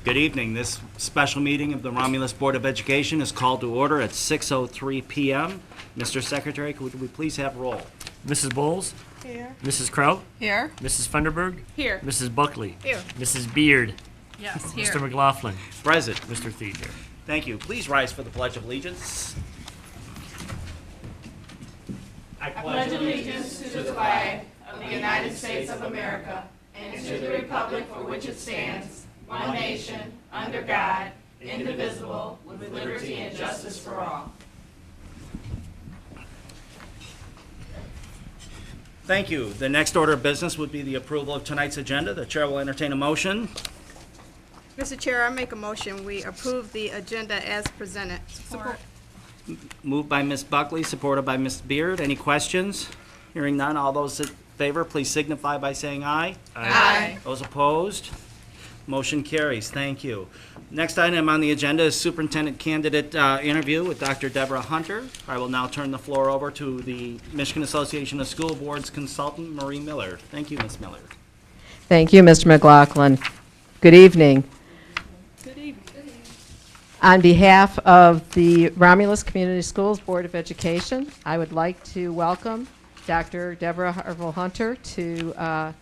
Good evening. This special meeting of the Romulus Board of Education is called to order at 6:03 p.m. Mr. Secretary, could we please have roll? Mrs. Bowles? Here. Mrs. Kraut? Here. Mrs. Funderburg? Here. Mrs. Buckley? Here. Mrs. Beard? Yes, here. Mr. McLaughlin? Present. Mr. Thied here. Thank you. Please rise for the Pledge of Allegiance. I pledge allegiance to the flag of the United States of America and to the republic for which it stands, one nation, under God, indivisible, with liberty and justice for all. Thank you. The next order of business would be the approval of tonight's agenda. The chair will entertain a motion. Mr. Chair, I make a motion we approve the agenda as presented. Support. Moved by Ms. Buckley, supported by Ms. Beard. Any questions? Hearing none, all those in favor, please signify by saying aye. Aye. Those opposed? Motion carries. Thank you. Next item on the agenda is Superintendent Candidate interview with Dr. Deborah Hunter. I will now turn the floor over to the Michigan Association of School Boards consultant, Marie Miller. Thank you, Ms. Miller. Thank you, Mr. McLaughlin. Good evening. Good evening. On behalf of the Romulus Community Schools Board of Education, I would like to welcome Dr. Deborah Hunter to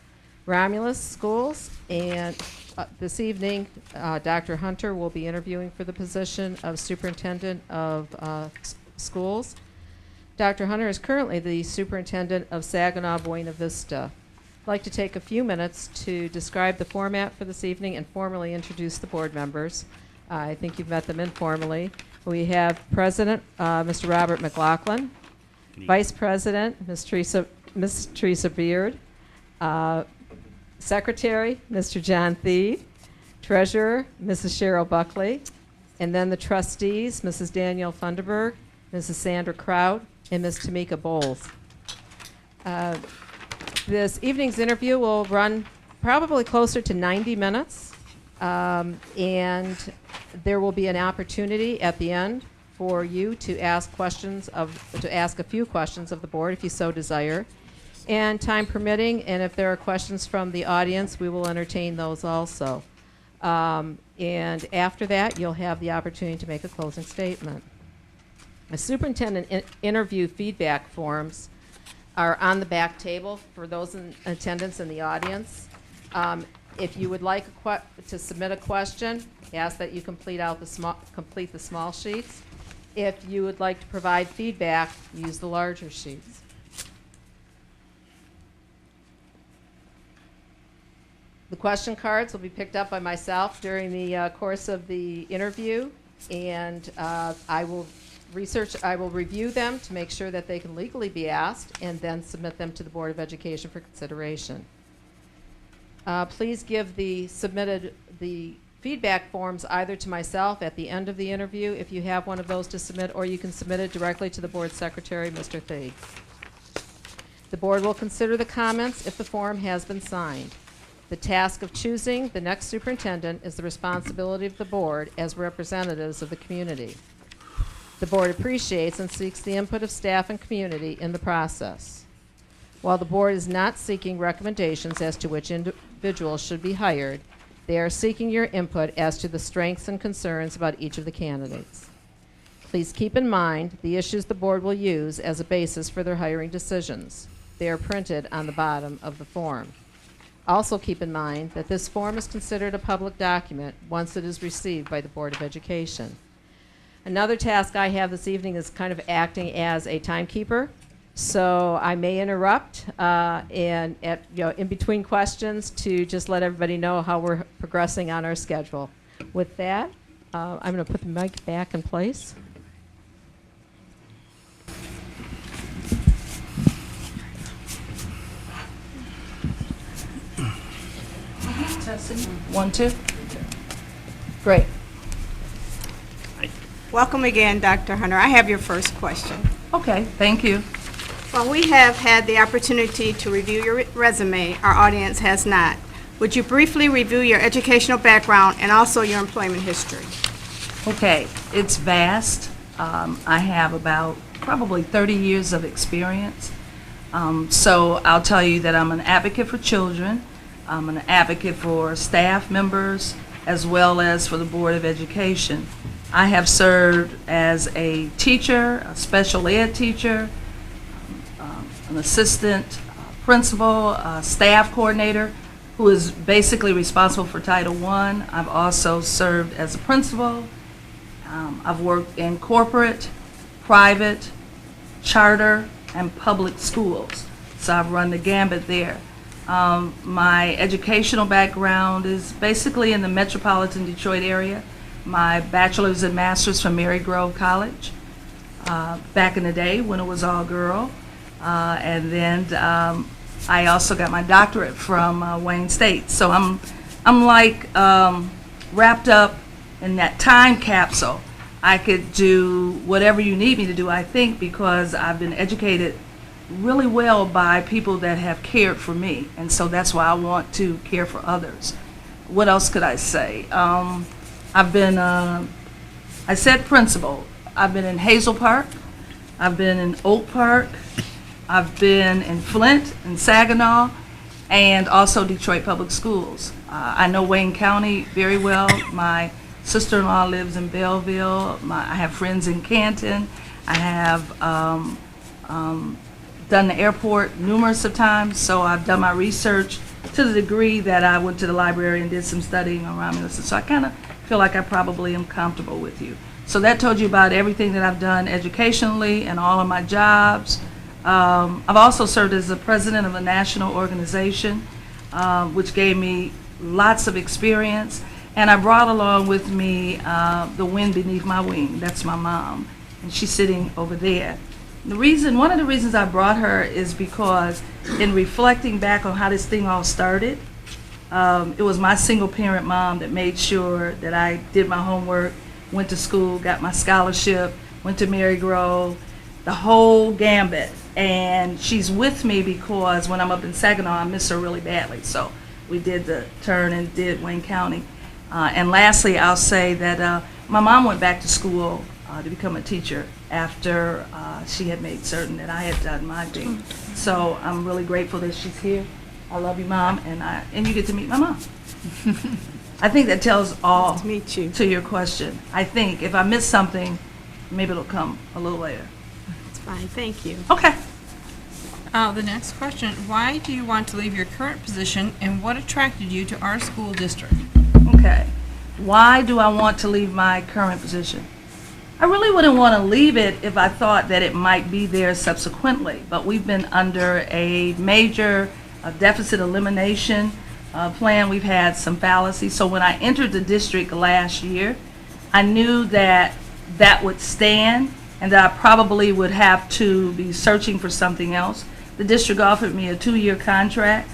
Romulus Schools. And this evening, Dr. Hunter will be interviewing for the position of Superintendent of Schools. Dr. Hunter is currently the Superintendent of Saginaw Buena Vista. I'd like to take a few minutes to describe the format for this evening and formally introduce the board members. I think you've met them informally. We have President, Mr. Robert McLaughlin, Vice President, Ms. Teresa Beard, Secretary, Mr. John Thied, Treasurer, Mrs. Cheryl Buckley, and then the trustees, Mrs. Danielle Funderburg, Mrs. Sandra Kraut, and Ms. Tamika Bowles. This evening's interview will run probably closer to 90 minutes, and there will be an opportunity at the end for you to ask a few questions of the board if you so desire. And time permitting, and if there are questions from the audience, we will entertain those also. And after that, you'll have the opportunity to make a closing statement. The superintendent interview feedback forms are on the back table for those in attendance in the audience. If you would like to submit a question, ask that you complete the small sheets. If you would like to provide feedback, use the larger sheets. The question cards will be picked up by myself during the course of the interview, and I will review them to make sure that they can legally be asked, and then submit them to the Board of Education for consideration. Please give the feedback forms either to myself at the end of the interview if you have one of those to submit, or you can submit it directly to the Board Secretary, Mr. Thied. The Board will consider the comments if the form has been signed. The task of choosing the next superintendent is the responsibility of the board as representatives of the community. The board appreciates and seeks the input of staff and community in the process. While the board is not seeking recommendations as to which individuals should be hired, they are seeking your input as to the strengths and concerns about each of the candidates. Please keep in mind the issues the board will use as a basis for their hiring decisions. They are printed on the bottom of the form. Also keep in mind that this form is considered a public document once it is received by the Board of Education. Another task I have this evening is kind of acting as a timekeeper. So I may interrupt in between questions to just let everybody know how we're progressing on our schedule. With that, I'm going to put the mic back in place. Testing. 1, 2. Great. Welcome again, Dr. Hunter. I have your first question. Okay, thank you. Well, we have had the opportunity to review your resume. Our audience has not. Would you briefly review your educational background and also your employment history? Okay, it's vast. I have about probably 30 years of experience. So I'll tell you that I'm an advocate for children. I'm an advocate for staff members as well as for the Board of Education. I have served as a teacher, a special ed teacher, an assistant principal, a staff coordinator who is basically responsible for Title I. I've also served as a principal. I've worked in corporate, private, charter, and public schools. So I've run the gambit there. My educational background is basically in the metropolitan Detroit area. My bachelor's and master's from Mary Grove College back in the day when it was all girl. And then I also got my doctorate from Wayne State. So I'm like wrapped up in that time capsule. I could do whatever you need me to do, I think, because I've been educated really well by people that have cared for me. And so that's why I want to care for others. What else could I say? I've been, I said principal. I've been in Hazel Park. I've been in Oak Park. I've been in Flint and Saginaw, and also Detroit Public Schools. I know Wayne County very well. My sister-in-law lives in Belleville. I have friends in Canton. I have done the airport numerous of times, so I've done my research to the degree that I went to the library and did some studying on Romulus. So I kind of feel like I probably am comfortable with you. So that told you about everything that I've done educationally and all of my jobs. I've also served as the president of a national organization, which gave me lots of experience. And I brought along with me the wind beneath my wing. That's my mom, and she's sitting over there. One of the reasons I brought her is because in reflecting back on how this thing all started, it was my single parent mom that made sure that I did my homework, went to school, got my scholarship, went to Mary Grove, the whole gambit. And she's with me because when I'm up in Saginaw, I miss her really badly. So we did the turn and did Wayne County. And lastly, I'll say that my mom went back to school to become a teacher after she had made certain that I had done my thing. So I'm really grateful that she's here. I love you, Mom, and you get to meet my mom. I think that tells all Nice to meet you. to your question. I think if I miss something, maybe it'll come a little later. It's fine, thank you. Okay. The next question, why do you want to leave your current position and what attracted you to our school district? Okay. Why do I want to leave my current position? I really wouldn't want to leave it if I thought that it might be there subsequently, but we've been under a major deficit elimination plan. We've had some fallacies. So when I entered the district last year, I knew that that would stand and that I probably would have to be searching for something else. The district offered me a 2-year contract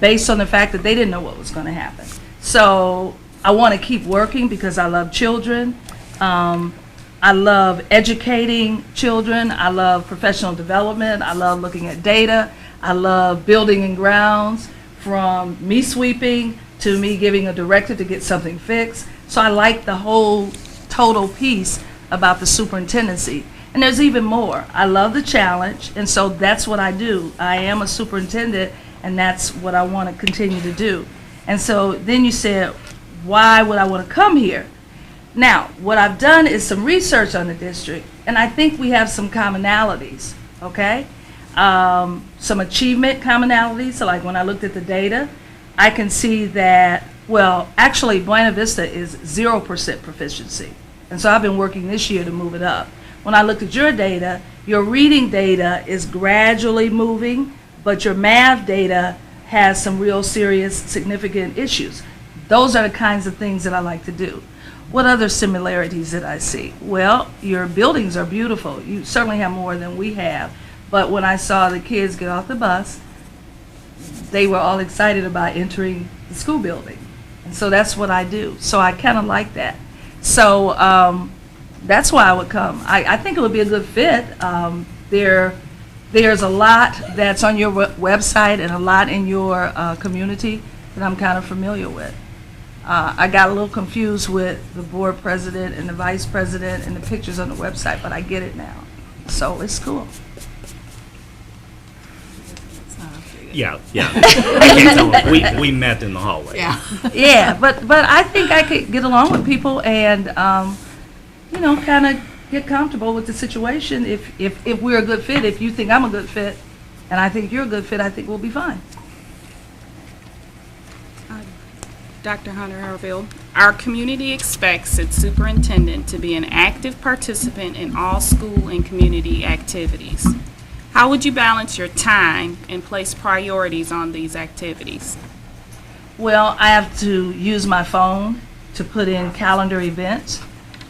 based on the fact that they didn't know what was going to happen. So I want to keep working because I love children. I love educating children. I love professional development. I love looking at data. I love building and grounds, from me sweeping to me giving a directive to get something fixed. So I like the whole total piece about the superintendency. And there's even more. I love the challenge, and so that's what I do. I am a superintendent, and that's what I want to continue to do. And so then you said, why would I want to come here? Now, what I've done is some research on the district, and I think we have some commonalities, okay? Some achievement commonalities, so like when I looked at the data, I can see that, well, actually Buena Vista is 0% proficiency. And so I've been working this year to move it up. When I looked at your data, your reading data is gradually moving, but your math data has some real serious, significant issues. Those are the kinds of things that I like to do. What other similarities did I see? Well, your buildings are beautiful. You certainly have more than we have. But when I saw the kids get off the bus, they were all excited about entering the school building. And so that's what I do. So I kind of like that. So that's why I would come. I think it would be a good fit. There's a lot that's on your website and a lot in your community that I'm kind of familiar with. I got a little confused with the board president and the vice president and the pictures on the website, but I get it now. So it's cool. Yeah, yeah. I can't tell. We met in the hallway. Yeah. Yeah, but I think I could get along with people and, you know, kind of get comfortable with the situation. If we're a good fit, if you think I'm a good fit, and I think you're a good fit, I think we'll be fine. Dr. Hunter Harville, our community expects its superintendent to be an active participant in all school and community activities. How would you balance your time and place priorities on these activities? Well, I have to use my phone to put in calendar events,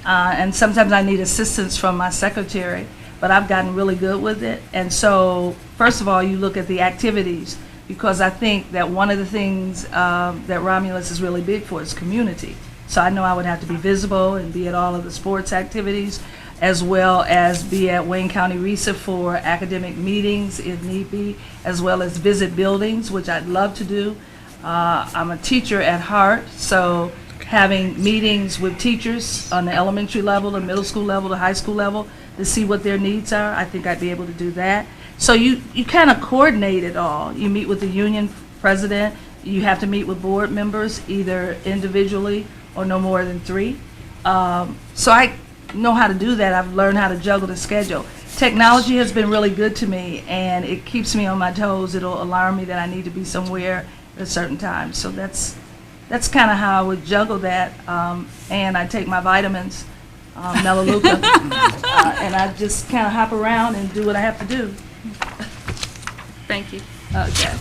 and sometimes I need assistance from my secretary, but I've gotten really good with it. And so, first of all, you look at the activities, because I think that one of the things that Romulus is really big for is community. So I know I would have to be visible and be at all of the sports activities, as well as be at Wayne County RESA for academic meetings if need be, as well as visit buildings, which I'd love to do. I'm a teacher at heart, so having meetings with teachers on the elementary level, the middle school level, the high school level, to see what their needs are, I think I'd be able to do that. So you kind of coordinate it all. You meet with the union president, you have to meet with board members, either individually or no more than 3. So I know how to do that. I've learned how to juggle the schedule. Technology has been really good to me, and it keeps me on my toes. It'll alarm me that I need to be somewhere at a certain time. So that's kind of how I would juggle that. And I take my vitamins, Melaleuca, and I just kind of hop around and do what I have to do. Thank you. Okay.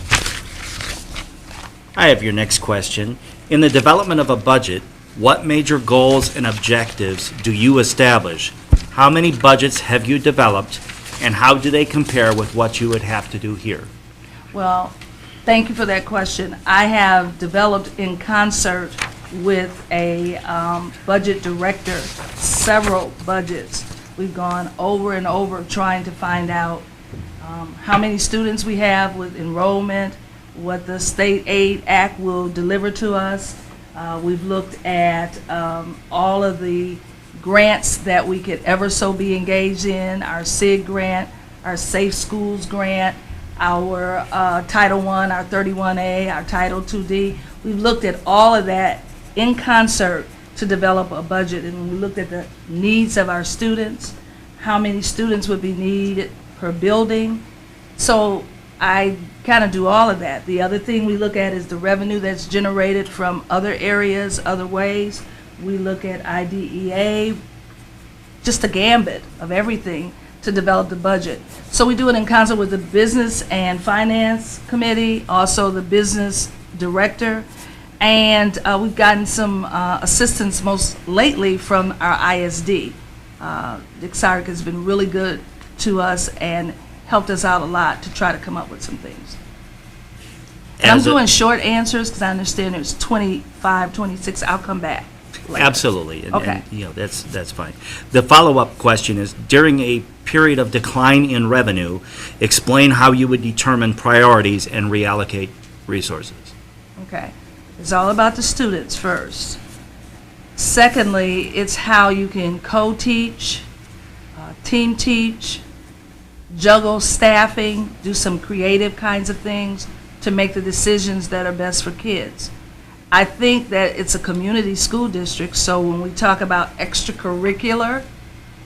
I have your next question. In the development of a budget, what major goals and objectives do you establish? How many budgets have you developed, and how do they compare with what you would have to do here? Well, thank you for that question. I have developed in concert with a budget director several budgets. We've gone over and over trying to find out how many students we have with enrollment, what the State Aid Act will deliver to us. We've looked at all of the grants that we could ever so be engaged in, our SIG grant, our Safe Schools grant, our Title I, our 31A, our Title IID. We've looked at all of that in concert to develop a budget. And when we looked at the needs of our students, how many students would be needed per building. So I kind of do all of that. The other thing we look at is the revenue that's generated from other areas, other ways. We look at IDEA, just a gambit of everything to develop the budget. So we do it in concert with the Business and Finance Committee, also the Business Director, and we've gotten some assistance most lately from our ISD. Dick Sarek has been really good to us and helped us out a lot to try to come up with some things. And I'm doing short answers because I understand there's 25, 26. I'll come back later. Absolutely. And, Okay. that's fine. The follow-up question is, during a period of decline in revenue, explain how you would determine priorities and reallocate resources. Okay. It's all about the students first. Secondly, it's how you can co-teach, team teach, juggle staffing, do some creative kinds of things to make the decisions that are best for kids. I think that it's a community school district, so when we talk about extracurricular,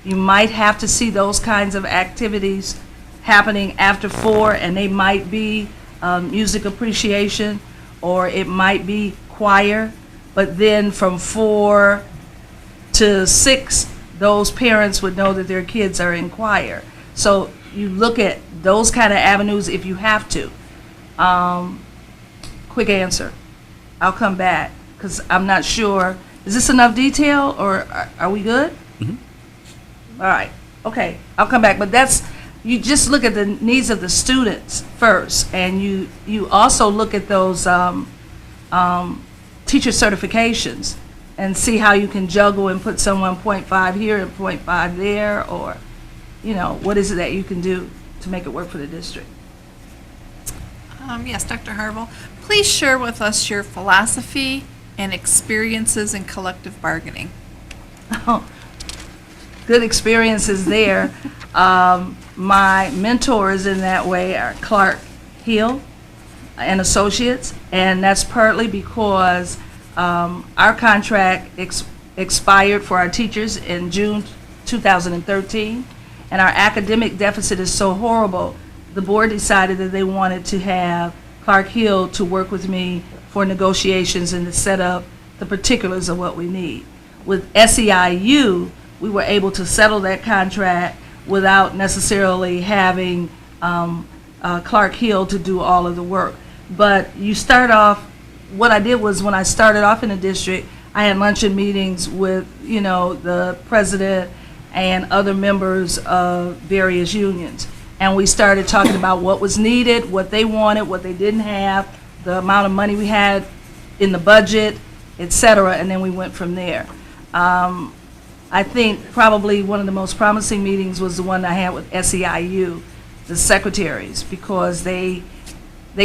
you might have to see those kinds of activities happening after 4, and they might be music appreciation, or it might be choir, but then from 4 to 6, those parents would know that their kids are in choir. So you look at those kind of avenues if you have to. Quick answer. I'll come back because I'm not sure. Is this enough detail, or are we good? All right. Okay. I'll come back. But that's, you just look at the needs of the students first, and you also look at those teacher certifications and see how you can juggle and put someone 0.5 here and 0.5 there, or, you know, what is it that you can do to make it work for the district? Yes, Dr. Harville, please share with us your philosophy and experiences in collective bargaining. Good experiences there. My mentors in that way are Clark Hill, and Associates, and that's partly because our contract expired for our teachers in June 2013, and our academic deficit is so horrible, the board decided that they wanted to have Clark Hill to work with me for negotiations and to set up the particulars of what we need. With SEIU, we were able to settle that contract without necessarily having Clark Hill to do all of the work. But you start off, what I did was when I started off in the district, I had luncheon meetings with, the president and other members of various unions. And we started talking about what was needed, what they wanted, what they didn't have, the amount of money we had in the budget, et cetera, and then we went from there. I think probably one of the most promising meetings was the one I had with SEIU, the secretaries, because they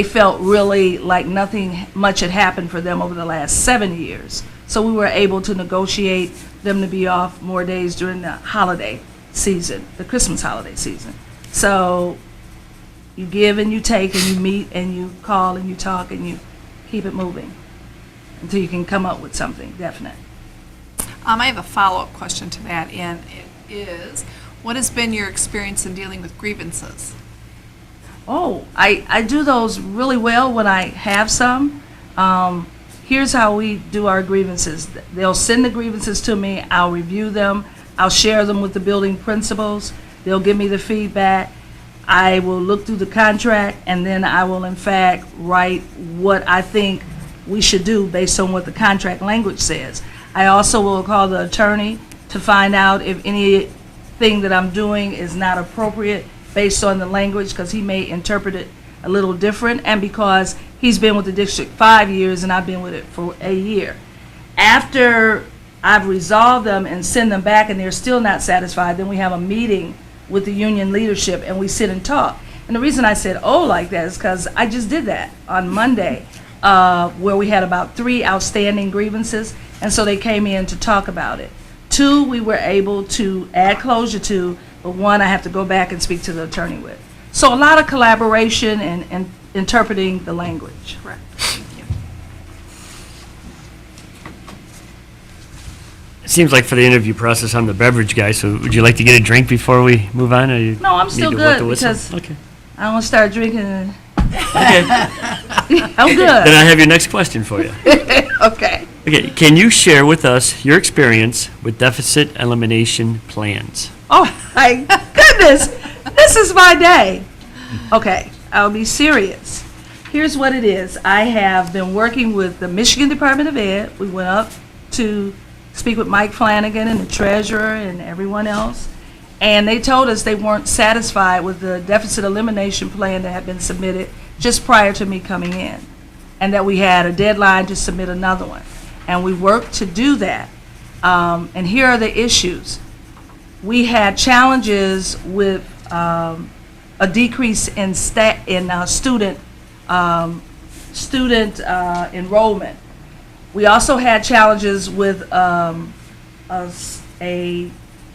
felt really like nothing much had happened for them over the last 7 years. So we were able to negotiate them to be off more days during the holiday season, the Christmas holiday season. So you give and you take and you meet and you call and you talk and you keep it moving until you can come up with something definite. I have a follow-up question to that, and it is, what has been your experience in dealing with grievances? Oh, I do those really well when I have some. Here's how we do our grievances. They'll send the grievances to me, I'll review them, I'll share them with the building principals, they'll give me the feedback, I will look through the contract, and then I will in fact write what I think we should do based on what the contract language says. I also will call the attorney to find out if anything that I'm doing is not appropriate based on the language, because he may interpret it a little different, and because he's been with the district 5 years and I've been with it for a year. After I've resolved them and send them back and they're still not satisfied, then we have a meeting with the union leadership and we sit and talk. And the reason I said, oh, like that is because I just did that on Monday, where we had about 3 outstanding grievances, and so they came in to talk about it. 2 we were able to add closure to, but 1 I have to go back and speak to the attorney with. So a lot of collaboration and interpreting the language. Correct. Thank you. It seems like for the interview process, I'm the beverage guy, so would you like to get a drink before we move on? Or you No, I'm need still to wet good the whistle? because Okay. I don't want to start drinking. And Okay. I'm good. Then I have your next question for you. Okay. Okay, can you share with us your experience with deficit elimination plans? Oh, my goodness. This is my day. Okay, I'll be serious. Here's what it is. I have been working with the Michigan Department of Ed. We went up to speak with Mike Flanagan and the treasurer and everyone else, and they told us they weren't satisfied with the deficit elimination plan that had been submitted just prior to me coming in, and that we had a deadline to submit another one. And we worked to do that. And here are the issues. We had challenges with a decrease in student enrollment. We also had challenges with an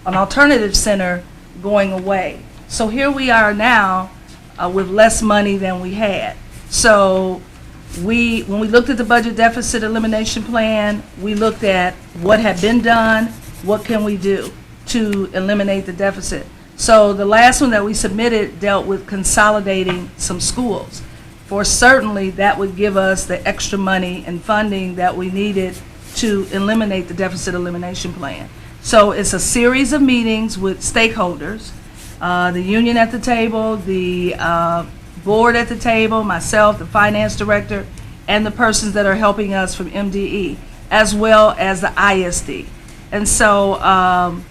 alternative center going away. So here we are now with less money than we had. So when we looked at the budget deficit elimination plan, we looked at what had been done, what can we do to eliminate the deficit. So the last one that we submitted dealt with consolidating some schools. For certainly, that would give us the extra money and funding that we needed to eliminate the deficit elimination plan. So it's a series of meetings with stakeholders, the union at the table, the board at the table, myself, the finance director, and the persons that are helping us from MDE, as well as the ISD. And so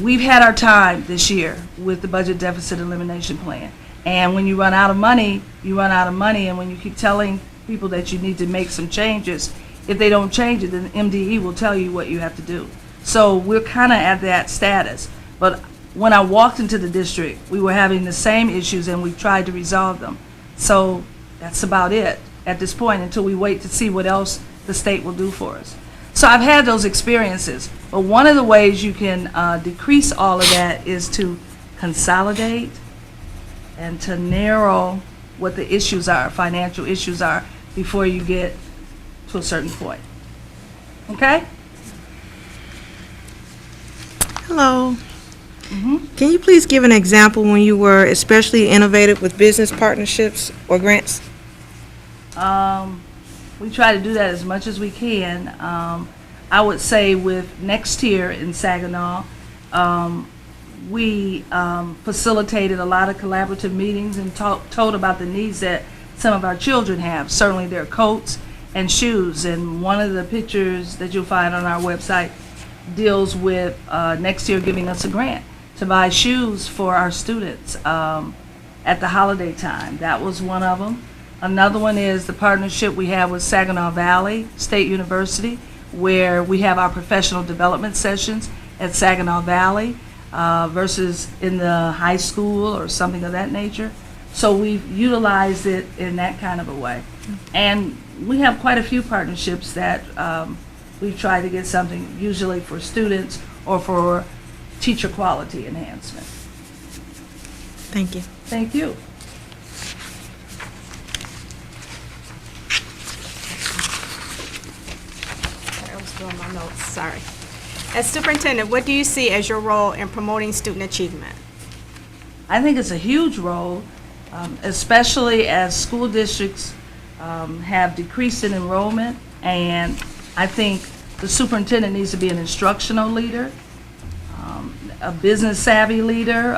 we've had our time this year with the budget deficit elimination plan. And when you run out of money, you run out of money. And when you keep telling people that you need to make some changes, if they don't change it, then MDE will tell you what you have to do. So we're kind of at that status. But when I walked into the district, we were having the same issues and we tried to resolve them. So that's about it at this point until we wait to see what else the state will do for us. So I've had those experiences. But one of the ways you can decrease all of that is to consolidate and to narrow what the issues are, financial issues are, before you get to a certain point. Okay? Hello. Can you please give an example when you were especially innovative with business partnerships or grants? We try to do that as much as we can. I would say with Next Year in Saginaw, we facilitated a lot of collaborative meetings and told about the needs that some of our children have, certainly their coats and shoes. And one of the pictures that you'll find on our website deals with Next Year giving us a grant to buy shoes for our students at the holiday time. That was one of them. Another one is the partnership we have with Saginaw Valley State University, where we have our professional development sessions at Saginaw Valley versus in the high school or something of that nature. So we've utilized it in that kind of a way. And we have quite a few partnerships that we've tried to get something usually for students or for teacher quality enhancement. Thank you. Thank you. I was doing my notes, sorry. As superintendent, what do you see as your role in promoting student achievement? I think it's a huge role, especially as school districts have decreased in enrollment, and I think the superintendent needs to be an instructional leader, a business savvy leader,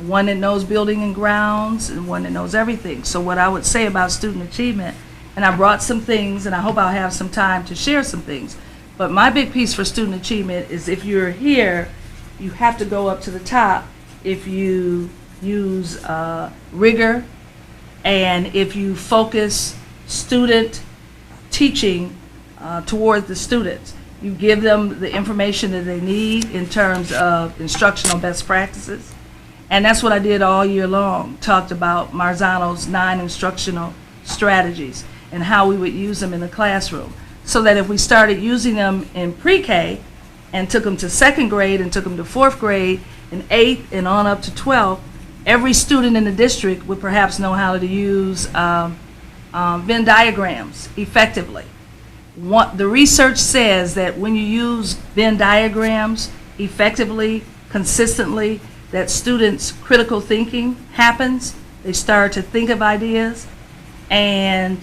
one that knows building and grounds, and one that knows everything. So what I would say about student achievement, and I brought some things, and I hope I'll have some time to share some things, but my big piece for student achievement is if you're here, you have to go up to the top if you use rigor, and if you focus student teaching toward the students. You give them the information that they need in terms of instructional best practices. And that's what I did all year long, talked about Marzano's 9 instructional strategies and how we would use them in the classroom. So that if we started using them in pre-K and took them to 2nd grade and took them to 4th grade and 8th and on up to 12th, every student in the district would perhaps know how to use Venn diagrams effectively. The research says that when you use Venn diagrams effectively, consistently, that students' critical thinking happens. They start to think of ideas, and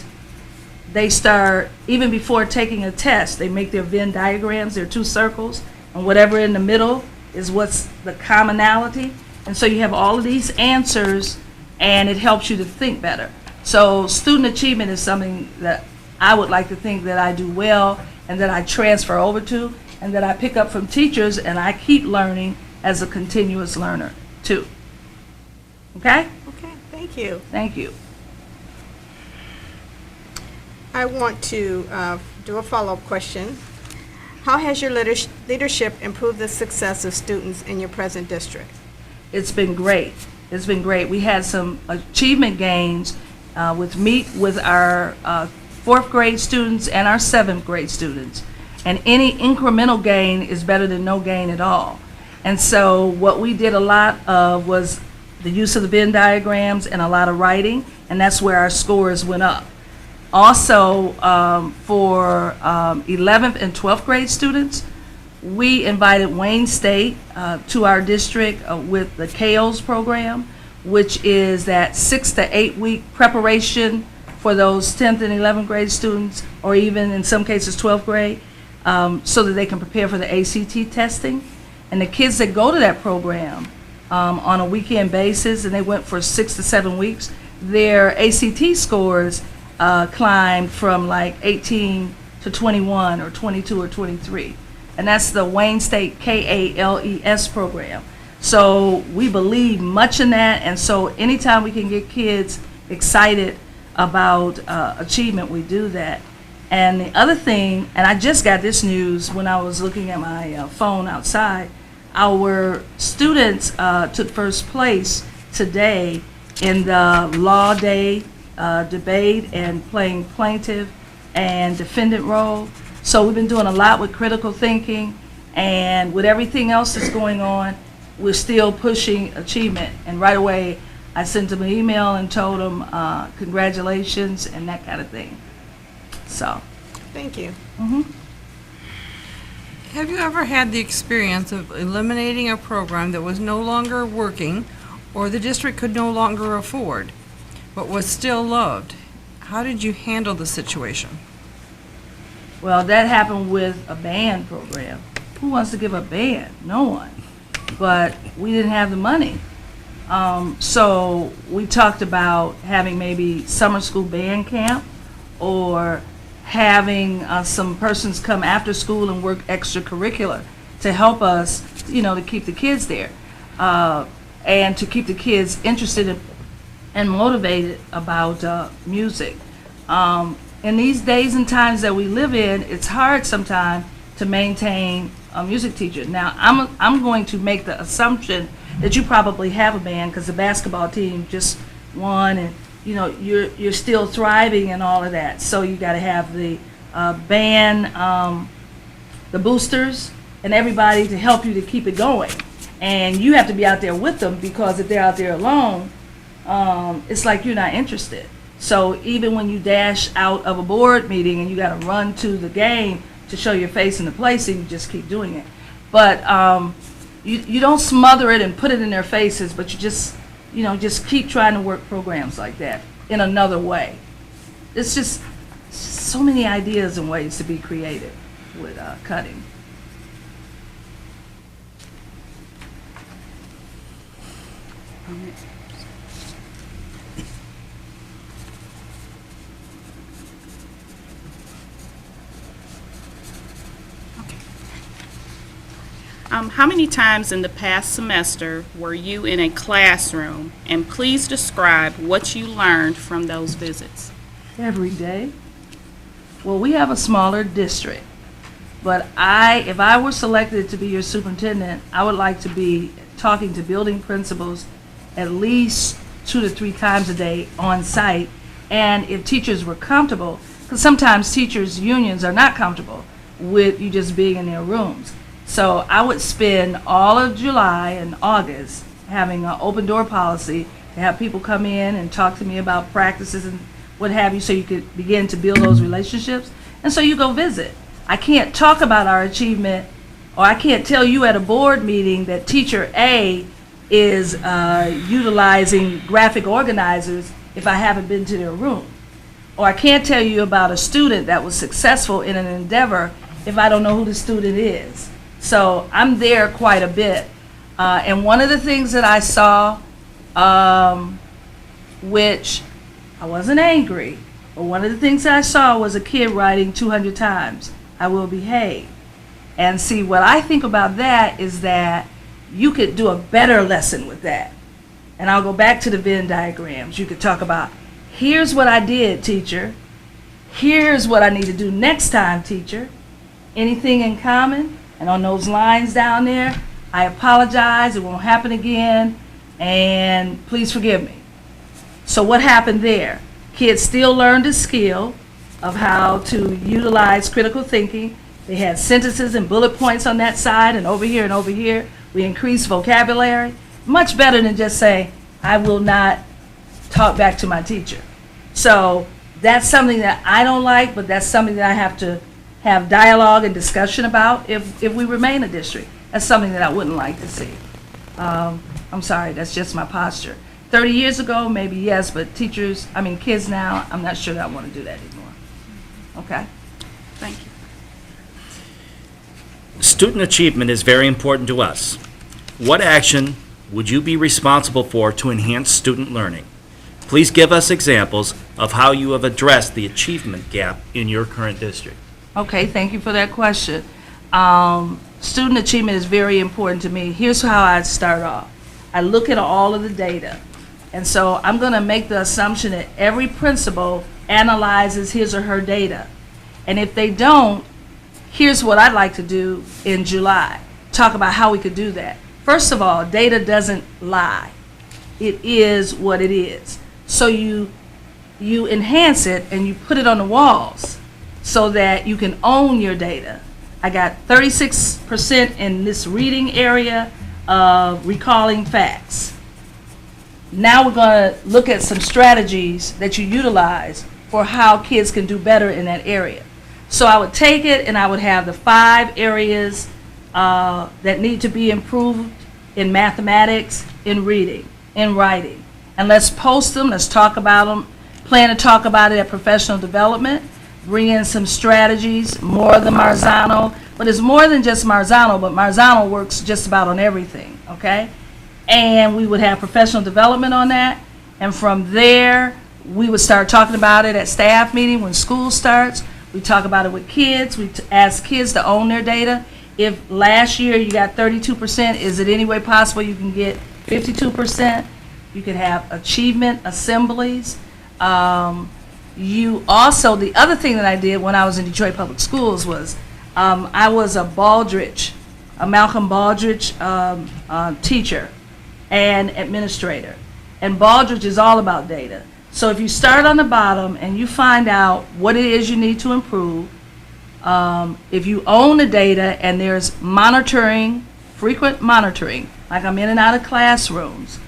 they start, even before taking a test, they make their Venn diagrams, their 2 circles, and whatever in the middle is what's the commonality. And so you have all of these answers, and it helps you to think better. So student achievement is something that I would like to think that I do well and that I transfer over to and that I pick up from teachers, and I keep learning as a continuous learner too. Okay? Okay, thank you. Thank you. I want to do a follow-up question. How has your leadership improved the success of students in your present district? It's been great. It's been great. We had some achievement gains with our 4th grade students and our 7th grade students. And any incremental gain is better than no gain at all. And so what we did a lot of was the use of the Venn diagrams and a lot of writing, and that's where our scores went up. Also, for 11th and 12th grade students, we invited Wayne State to our district with the KALES program, which is that 6 to 8 week preparation for those 10th and 11th grade students, or even in some cases 12th grade, so that they can prepare for the ACT testing. And the kids that go to that program on a weekend basis, and they went for 6 to 7 weeks, their ACT scores climbed from like 18 to 21 or 22 or 23. And that's the Wayne State KALES program. So we believe much in that, and so anytime we can get kids excited about achievement, we do that. And the other thing, and I just got this news when I was looking at my phone outside, our students took first place today in the Law Day debate and playing plaintiff and defendant role. So we've been doing a lot with critical thinking, and with everything else that's going on, we're still pushing achievement. And right away, I sent them an email and told them congratulations and that kind of thing. So. Thank you. Have you ever had the experience of eliminating a program that was no longer working or the district could no longer afford, but was still loved? How did you handle the situation? Well, that happened with a band program. Who wants to give a band? No one. But we didn't have the money. So we talked about having maybe summer school band camp, or having some persons come after school and work extracurricular to help us, to keep the kids there, and to keep the kids interested in and motivated about music. In these days and times that we live in, it's hard sometimes to maintain a music teacher. Now, I'm going to make the assumption that you probably have a band because the basketball team just won, and you're still thriving and all of that. So you got to have the band, the boosters, and everybody to help you to keep it going. And you have to be out there with them, because if they're out there alone, it's like you're not interested. So even when you dash out of a board meeting and you got to run to the game to show your face in the place, and you just keep doing it. But you don't smother it and put it in their faces, but you just keep trying to work programs like that in another way. It's just so many ideas and ways to be creative with cutting. How many times in the past semester were you in a classroom? And please describe what you learned from those visits. Every day. Well, we have a smaller district, but if I were selected to be your superintendent, I would like to be talking to building principals at least 2 to 3 times a day on site. And if teachers were comfortable, because sometimes teachers' unions are not comfortable with you just being in their rooms. So I would spend all of July and August having an open door policy to have people come in and talk to me about practices and what have you, so you could begin to build those relationships. And so you go visit. I can't talk about our achievement, or I can't tell you at a board meeting that teacher A is utilizing graphic organizers if I haven't been to their room. Or I can't tell you about a student that was successful in an endeavor if I don't know who the student is. So I'm there quite a bit. And one of the things that I saw, which I wasn't angry, but one of the things that I saw was a kid writing 200 times, "I will behave." And see, what I think about that is that you could do a better lesson with that. And I'll go back to the Venn diagrams. You could talk about, here's what I did, teacher. Here's what I need to do next time, teacher. Anything in common? And on those lines down there, I apologize, it won't happen again, and please forgive me. So what happened there? Kids still learned the skill of how to utilize critical thinking. They had sentences and bullet points on that side and over here and over here. We increased vocabulary. Much better than just saying, I will not talk back to my teacher. So that's something that I don't like, but that's something that I have to have dialogue and discussion about if we remain a district. That's something that I wouldn't like to see. I'm sorry, that's just my posture. 30 years ago, maybe yes, but kids now, I'm not sure that I want to do that anymore. Okay? Thank you. Student achievement is very important to us. What action would you be responsible for to enhance student learning? Please give us examples of how you have addressed the achievement gap in your current district. Okay, thank you for that question. Student achievement is very important to me. Here's how I start off. I look at all of the data. And so I'm going to make the assumption that every principal analyzes his or her data. And if they don't, here's what I'd like to do in July. Talk about how we could do that. First of all, data doesn't lie. It is what it is. So you enhance it and you put it on the walls so that you can own your data. I got 36% in this reading area of recalling facts. now we're going to look at some strategies that you utilize for how kids can do better in that area. So I would take it and I would have the 5 areas that need to be improved in mathematics, in reading, in writing. And let's post them, let's talk about them, plan to talk about it at professional development, bring in some strategies, more of the Marzano, but it's more than just Marzano, but Marzano works just about on everything, okay? And we would have professional development on that, and from there, we would start talking about it at staff meeting when school starts. We talk about it with kids, we ask kids to own their data. If last year you got 32%, is it any way possible you can get 52%? You could have achievement assemblies. You also, the other thing that I did when I was in Detroit Public Schools was I was a Malcolm Baldrige teacher and administrator. And Baldrige is all about data. So if you start on the bottom and you find out what it is you need to improve, if you own the data and there's monitoring, frequent monitoring, like I'm in and out of classrooms,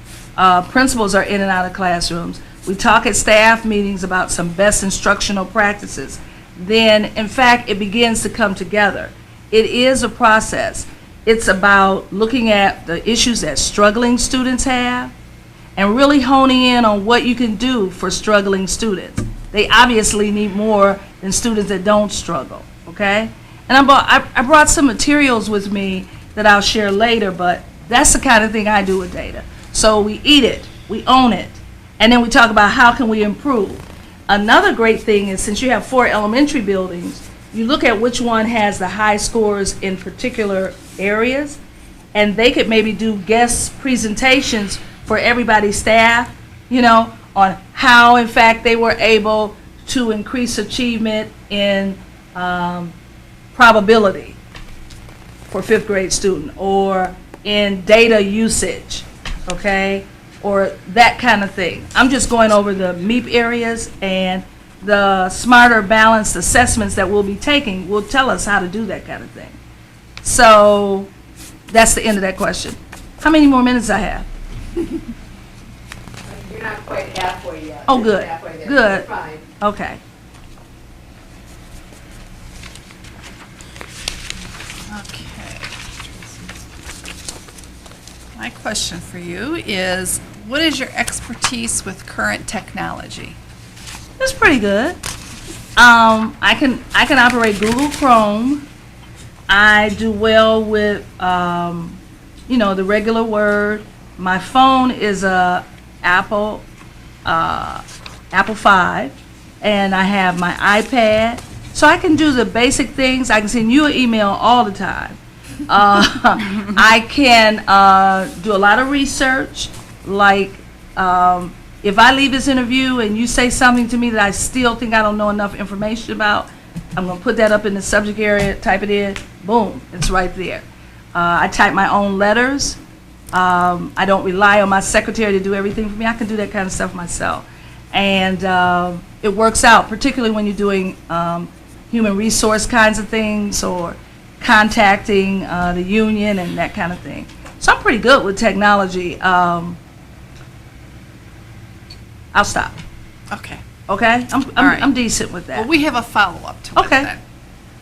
principals are in and out of classrooms, we talk at staff meetings about some best instructional practices, then in fact it begins to come together. It is a process. It's about looking at the issues that struggling students have and really honing in on what you can do for struggling students. They obviously need more than students that don't struggle, okay? And I brought some materials with me that I'll share later, but that's the kind of thing I do with data. So we eat it, we own it, and then we talk about how can we improve. Another great thing is since you have 4 elementary buildings, you look at which one has the high scores in particular areas, and they could maybe do guest presentations for everybody's staff, you know, on how in fact they were able to increase achievement in probability for 5th grade student, or in data usage, okay, or that kind of thing. I'm just going over the MEP areas, and the smarter balanced assessments that we'll be taking will tell us how to do that kind of thing. So that's the end of that question. How many more minutes I have? You're not quite halfway yet. Oh, good, Halfway there. good. You're fine. Okay. Okay. My question for you is, what is your expertise with current technology? That's pretty good. I can operate Google Chrome. I do well with you know, the regular Word. My phone is a Apple 5, and I have my iPad, so I can do the basic things. I can send you an email all the time. I can do a lot of research, like if I leave this interview and you say something to me that I still think I don't know enough information about, I'm going to put that up in the subject area, type it in, boom, it's right there. I type my own letters. I don't rely on my secretary to do everything for me. I can do that kind of stuff myself. And it works out, particularly when you're doing human resource kinds of things or contacting the union and that kind of thing. So I'm pretty good with technology. I'll stop. Okay. Okay? All right. I'm decent with that. Well, we have a follow-up to it Okay. then.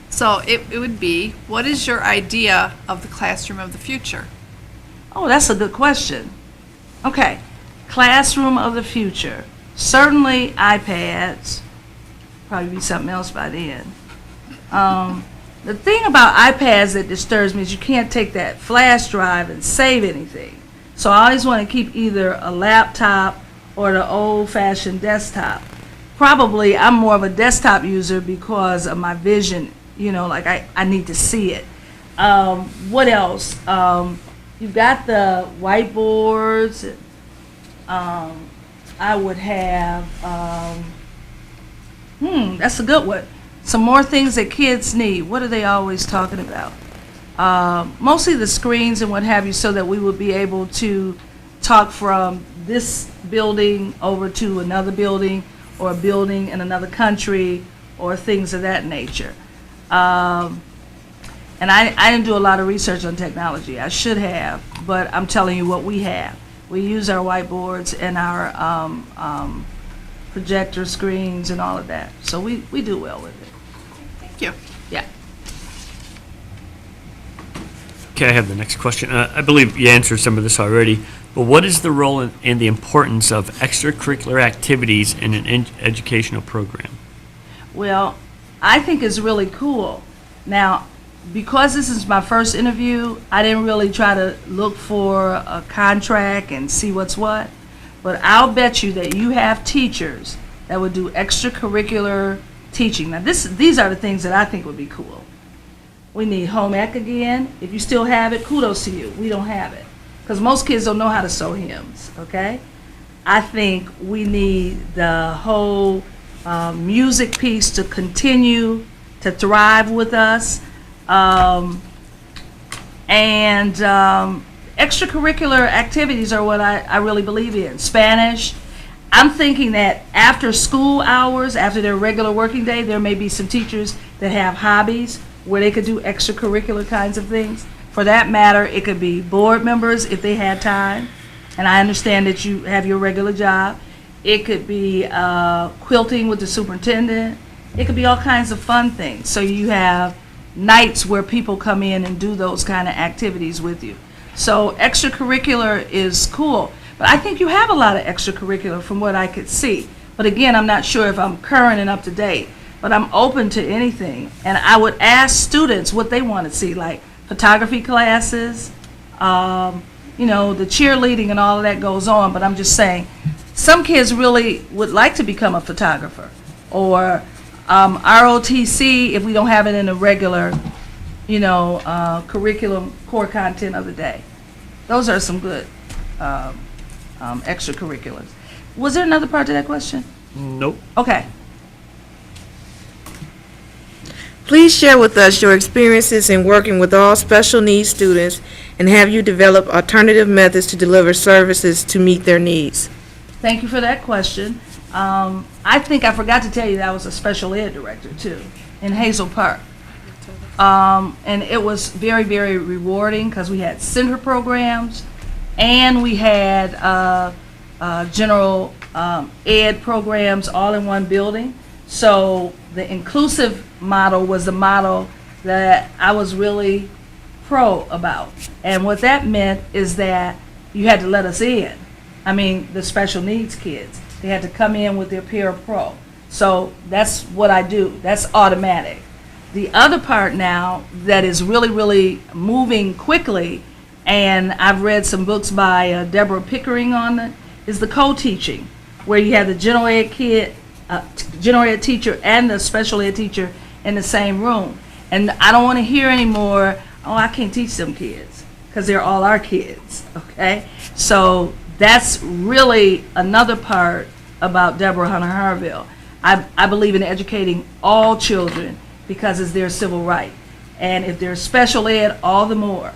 So it would be, what is your idea of the classroom of the future? Oh, that's a good question. Okay, classroom of the future. Certainly iPads, probably be something else by then. The thing about iPads that disturbs me is you can't take that flash drive and save anything. So I always want to keep either a laptop or the old-fashioned desktop. Probably I'm more of a desktop user because of my vision, you know, like I need to see it. What else? You've got the whiteboards. I would have, that's a good one. Some more things that kids need. What are they always talking about? Mostly the screens and what have you, so that we would be able to talk from this building over to another building, or a building in another country, or things of that nature. And I didn't do a lot of research on technology. I should have, but I'm telling you what we have. We use our whiteboards and our projector screens and all of that. So we do well with it. Thank you. Yeah. Okay, I have the next question. I believe you answered some of this already, but what is the role and the importance of extracurricular activities in an educational program? Well, I think it's really cool. Now, because this is my first interview, I didn't really try to look for a contract and see what's what, but I'll bet you that you have teachers that would do extracurricular teaching. Now, these are the things that I think would be cool. We need home ec again. If you still have it, kudos to you. We don't have it, because most kids don't know how to sew hymns, okay? I think we need the whole music piece to continue to thrive with us. Extracurricular activities are what I really believe in. Spanish. I'm thinking that after school hours, after their regular working day, there may be some teachers that have hobbies where they could do extracurricular kinds of things. For that matter, it could be board members if they had time, and I understand that you have your regular job. It could be quilting with the superintendent. It could be all kinds of fun things. So you have nights where people come in and do those kind of activities with you. So extracurricular is cool. But I think you have a lot of extracurricular from what I could see. But again, I'm not sure if I'm current and up to date. But I'm open to anything. And I would ask students what they want to see, like photography classes, you know, the cheerleading and all of that goes on. But I'm just saying, some kids really would like to become a photographer. Or ROTC, if we don't have it in the regular, you know, curriculum core content of the day. Those are some good extracurriculars. Was there another part to that question? Nope. Okay. Please share with us your experiences in working with all special needs students, and have you developed alternative methods to deliver services to meet their needs? Thank you for that question. I think I forgot to tell you that I was a special ed director too in Hazel Park. And it was very, very rewarding because we had center programs and we had general ed programs all in one building. So the inclusive model was the model that I was really pro about. And what that meant is that you had to let us in. I mean, the special needs kids. They had to come in with their para-pro. So that's what I do. That's automatic. The other part now that is really, really moving quickly, and I've read some books by Deborah Pickering on it, is the co-teaching, where you have the general ed kid, general ed teacher and the special ed teacher in the same room. And I don't want to hear anymore, oh, I can't teach them kids, because they're all our kids, okay? So that's really another part about Deborah Hunter Harville. I believe in educating all children because it's their civil right. And if they're special ed, all the more.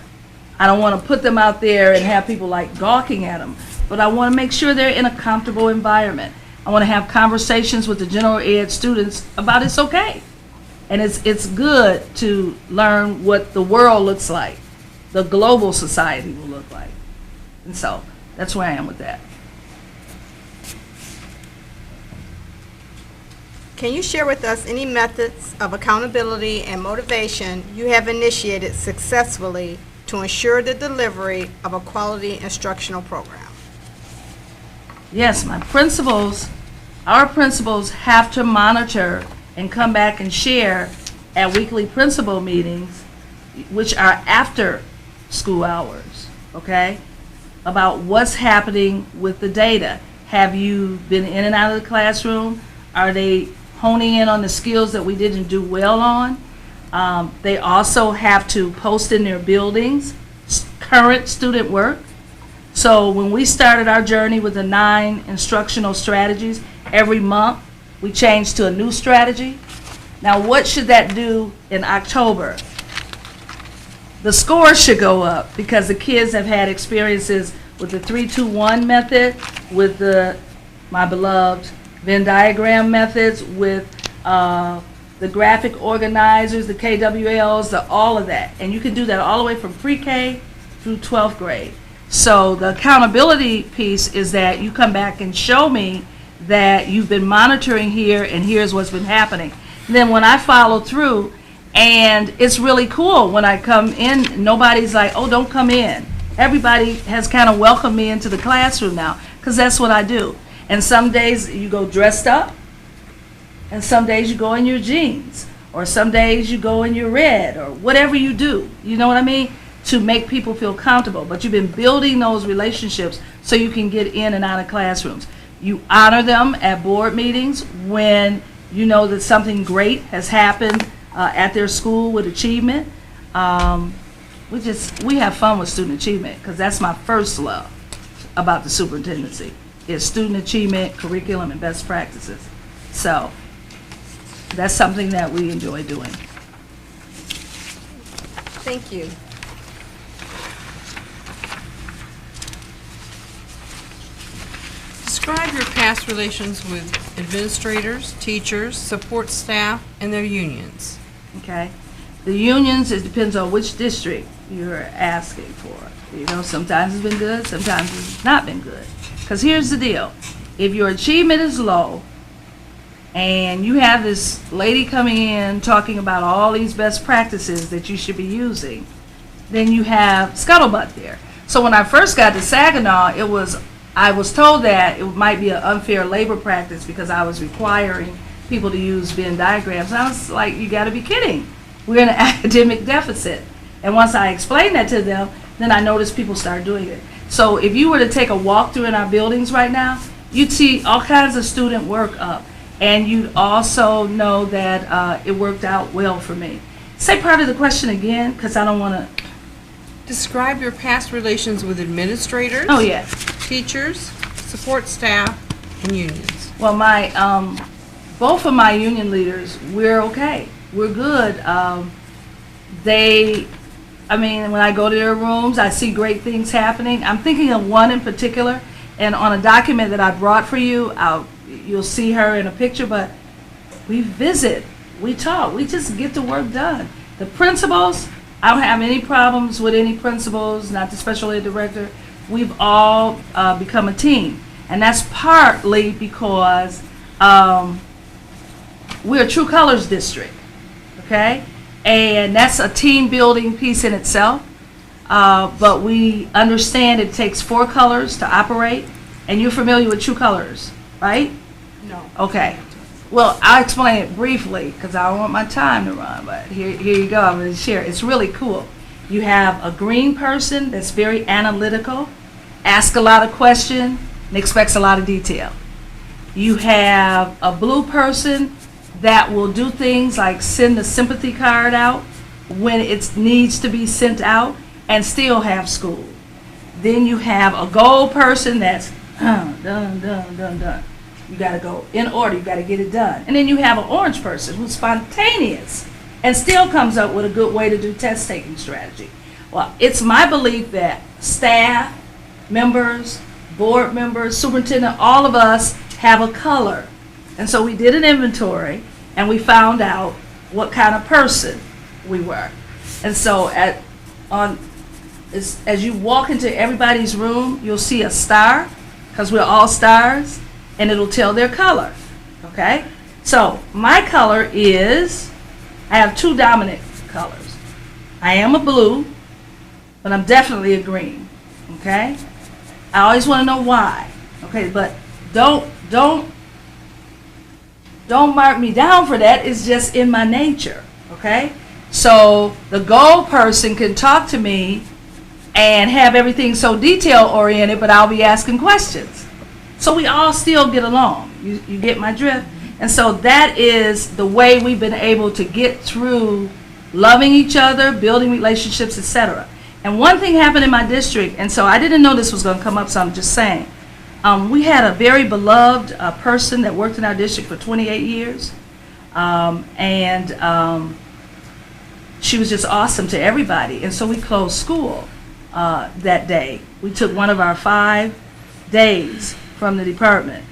I don't want to put them out there and have people like gawking at them, but I want to make sure they're in a comfortable environment. I want to have conversations with the general ed students about it's okay. And it's good to learn what the world looks like, the global society will look like. And so that's where I am with that. Can you share with us any methods of accountability and motivation you have initiated successfully to ensure the delivery of a quality instructional program? Yes, my principals, our principals have to monitor and come back and share at weekly principal meetings, which are after school hours, okay, about what's happening with the data. Have you been in and out of the classroom? Are they honing in on the skills that we didn't do well on? They also have to post in their buildings current student work. So when we started our journey with the 9 instructional strategies, every month we changed to a new strategy. Now what should that do in October? The scores should go up because the kids have had experiences with the 3-2-1 method, with my beloved Venn diagram methods, with the graphic organizers, the KWLs, all of that. And you can do that all the way from pre-K through 12th grade. So the accountability piece is that you come back and show me that you've been monitoring here and here's what's been happening. Then when I follow through, and it's really cool when I come in, nobody's like, oh, don't come in. Everybody has kind of welcomed me into the classroom now, because that's what I do. And some days you go dressed up, and some days you go in your jeans, or some days you go in your red, or whatever you do. You know what I mean? To make people feel comfortable. But you've been building those relationships so you can get in and out of classrooms. You honor them at board meetings when you know that something great has happened at their school with achievement. We have fun with student achievement, because that's my first love about the superintendency, is student achievement, curriculum, and best practices. So that's something that we enjoy doing. Thank you. Describe your past relations with administrators, teachers, support staff, and their unions. Okay? The unions, it depends on which district you're asking for. You know, sometimes it's been good, sometimes it's not been good. Because here's the deal. If your achievement is low, and you have this lady coming in talking about all these best practices that you should be using, then you have scuttlebutt there. So when I first got to Saginaw, I was told that it might be an unfair labor practice because I was requiring people to use Venn diagrams. And I was like, you got to be kidding. We're in an academic deficit. And once I explained that to them, then I noticed people started doing it. So if you were to take a walk through in our buildings right now, you'd see all kinds of student work up. And you'd also know that it worked out well for me. Say part of the question again, because I don't want to. Describe your past relations with administrators, Oh, yeah. teachers, support staff, and unions. Well, both of my union leaders, we're okay. We're good. When I go to their rooms, I see great things happening. I'm thinking of one in particular, and on a document that I brought for you, you'll see her in a picture, but we visit, we talk, we just get the work done. The principals, I don't have any problems with any principals, not the special ed director. We've all become a team, and that's partly because we're a True Colors district, okay? And that's a team building piece in itself, but we understand it takes 4 colors to operate, and you're familiar with True Colors, right? No. Okay. Well, I'll explain it briefly because I don't want my time to run, but here you go. I'm going to share. It's really cool. You have a green person that's very analytical, asks a lot of questions, and expects a lot of detail. You have a blue person that will do things like send the sympathy card out when it needs to be sent out and still have school. Then you have a gold person that's done. You got to go in order. You got to get it done. And then you have an orange person who's spontaneous and still comes up with a good way to do test-taking strategy. Well, it's my belief that staff, members, board members, superintendent, all of us have a color. And so we did an inventory, and we found out what kind of person we were. And so as you walk into everybody's room, you'll see a star, because we're all stars, and it'll tell their color, okay? So my color is, I have 2 dominant colors. I am a blue, but I'm definitely a green, okay? I always want to know why, okay? But don't mark me down for that. It's just in my nature, okay? So the gold person can talk to me and have everything so detail-oriented, but I'll be asking questions. So we all still get along. You get my drift? And so that is the way we've been able to get through loving each other, building relationships, etc. And one thing happened in my district, and so I didn't know this was going to come up, so I'm just saying. We had a very beloved person that worked in our district for 28 years. She was just awesome to everybody. And so we closed school that day. We took one of our 5 days from the department.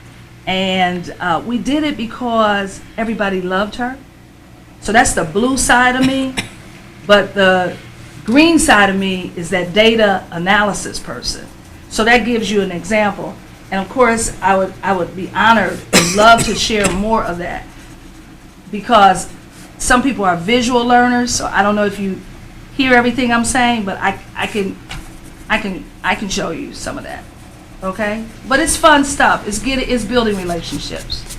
And we did it because everybody loved her. So that's the blue side of me. But the green side of me is that data analysis person. So that gives you an example. And of course, I would be honored and love to share more of that, because some people are visual learners, so I don't know if you hear everything I'm saying, but I can show you some of that. Okay? But it's fun stuff. It's building relationships.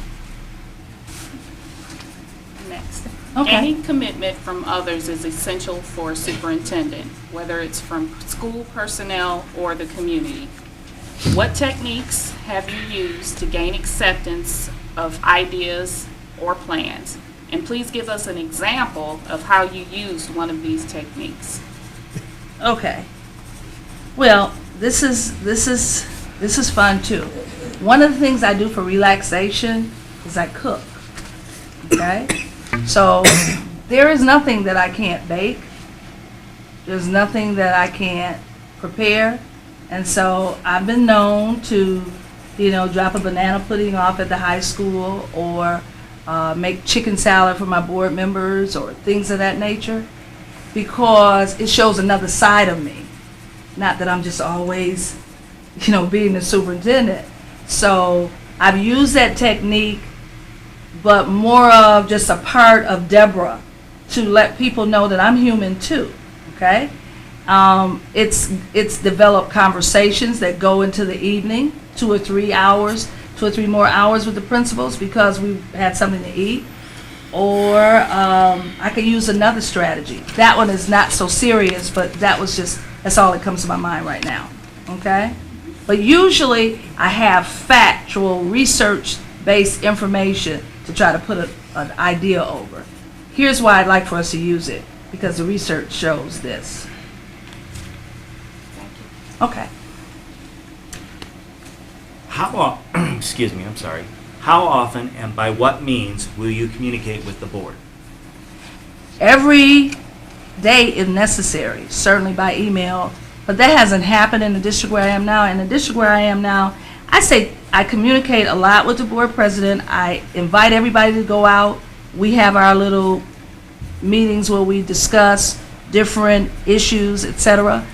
Next. Okay. Any commitment from others is essential for a superintendent, whether it's from school personnel or the community. What techniques have you used to gain acceptance of ideas or plans? And please give us an example of how you used one of these techniques. Okay. Well, this is fun too. One of the things I do for relaxation is I cook. Okay? So there is nothing that I can't bake. There's nothing that I can't prepare. And so I've been known to, drop a banana pudding off at the high school, or make chicken salad for my board members, or things of that nature, because it shows another side of me. Not that I'm just always, being the superintendent. So I've used that technique, but more of just a part of Deborah, to let people know that I'm human too, okay? It's developed conversations that go into the evening, 2 or 3 more hours with the principals, because we've had something to eat. Or I could use another strategy. That one is not so serious, but that's all that comes to my mind right now, okay? But usually I have factual, research-based information to try to put an idea over. Here's why I'd like for us to use it, because the research shows this. Okay. Excuse me, I'm sorry. How often and by what means will you communicate with the board? Every day if necessary, certainly by email, but that hasn't happened in the district where I am now. In the district where I am now, I communicate a lot with the board president. I invite everybody to go out. We have our little meetings where we discuss different issues, etc.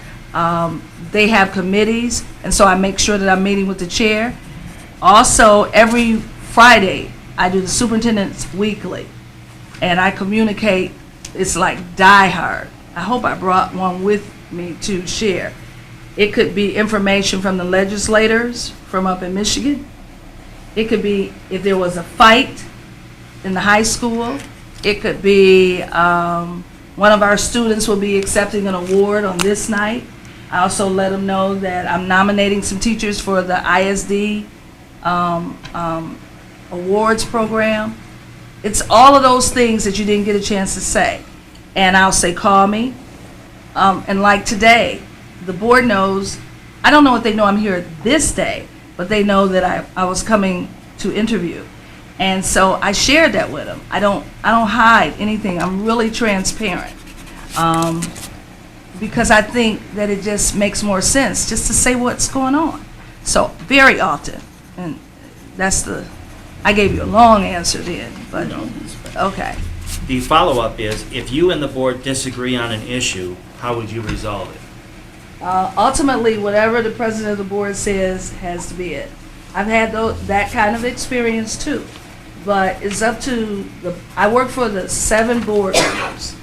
They have committees, and so I make sure that I'm meeting with the chair. Also, every Friday, I do the superintendent's weekly, and I communicate. It's like die hard. I hope I brought one with me to share. It could be information from the legislators from up in Michigan. It could be if there was a fight in the high school. It could be one of our students will be accepting an award on this night. I also let them know that I'm nominating some teachers for the ISD awards program. It's all of those things that you didn't get a chance to say. And I'll say, call me. And like today, the board knows, I don't know if they know I'm here this day, but they know that I was coming to interview. And so I shared that with them. I don't hide anything. I'm really transparent. Because I think that it just makes more sense just to say what's going on. So very often, and I gave you a long answer then, but, okay. The follow-up is, if you and the board disagree on an issue, how would you resolve it? Ultimately, whatever the president of the board says has to be it. I've had that kind of experience too, but it's up to I work for the 7 board members.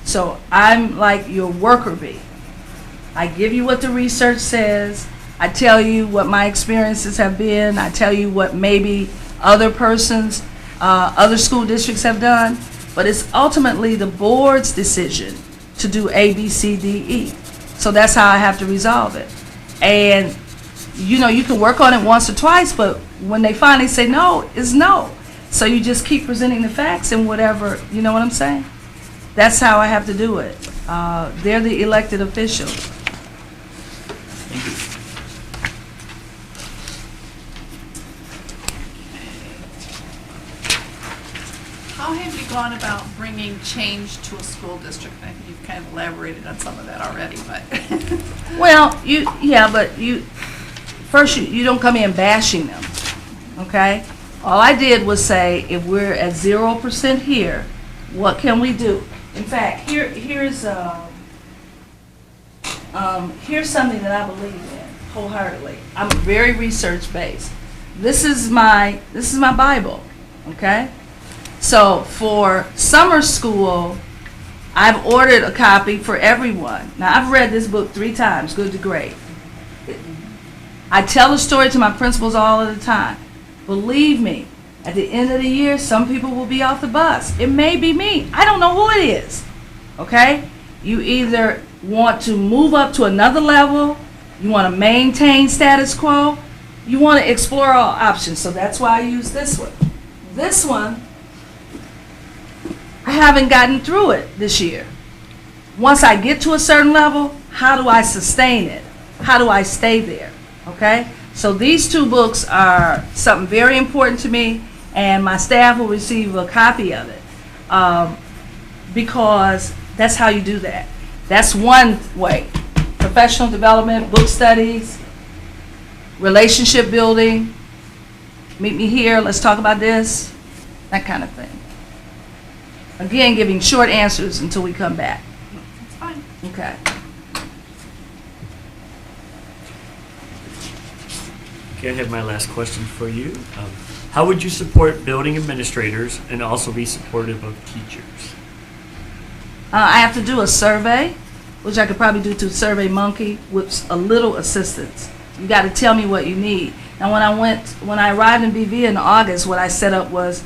So I'm like your worker bee. I give you what the research says. I tell you what my experiences have been. I tell you what maybe other school districts have done. But it's ultimately the board's decision to do A, B, C, D, E. So that's how I have to resolve it. And, you can work on it once or twice, but when they finally say no, it's no. So you just keep presenting the facts and whatever, you know what I'm saying? That's how I have to do it. They're the elected officials. Thank you. How have you gone about bringing change to a school district? I think you've kind of elaborated on some of that already, but. Well, first you don't come in bashing them, okay? All I did was say, if we're at 0% here, what can we do? In fact, here's Here's something that I believe in wholeheartedly. I'm very research-based. This is my Bible, okay? So for summer school, I've ordered a copy for everyone. Now, I've read this book 3 times, Good to Great. I tell the story to my principals all of the time. Believe me, at the end of the year, some people will be off the bus. It may be me. I don't know who it is, okay? You either want to move up to another level, you want to maintain status quo, you want to explore all options. So that's why I use this one. This one, I haven't gotten through it this year. Once I get to a certain level, how do I sustain it? How do I stay there? Okay? So these 2 books are something very important to me, and my staff will receive a copy of it because that's how you do that. That's one way. Professional development, book studies, relationship building, meet me here, let's talk about this, that kind of thing. Again, giving short answers until we come back. That's fine. Okay. Okay, I have my last question for you. How would you support building administrators and also be supportive of teachers? I have to do a survey, which I could probably do through SurveyMonkey with a little assistance. You got to tell me what you need. Now, when I arrived in BV in August, what I set up was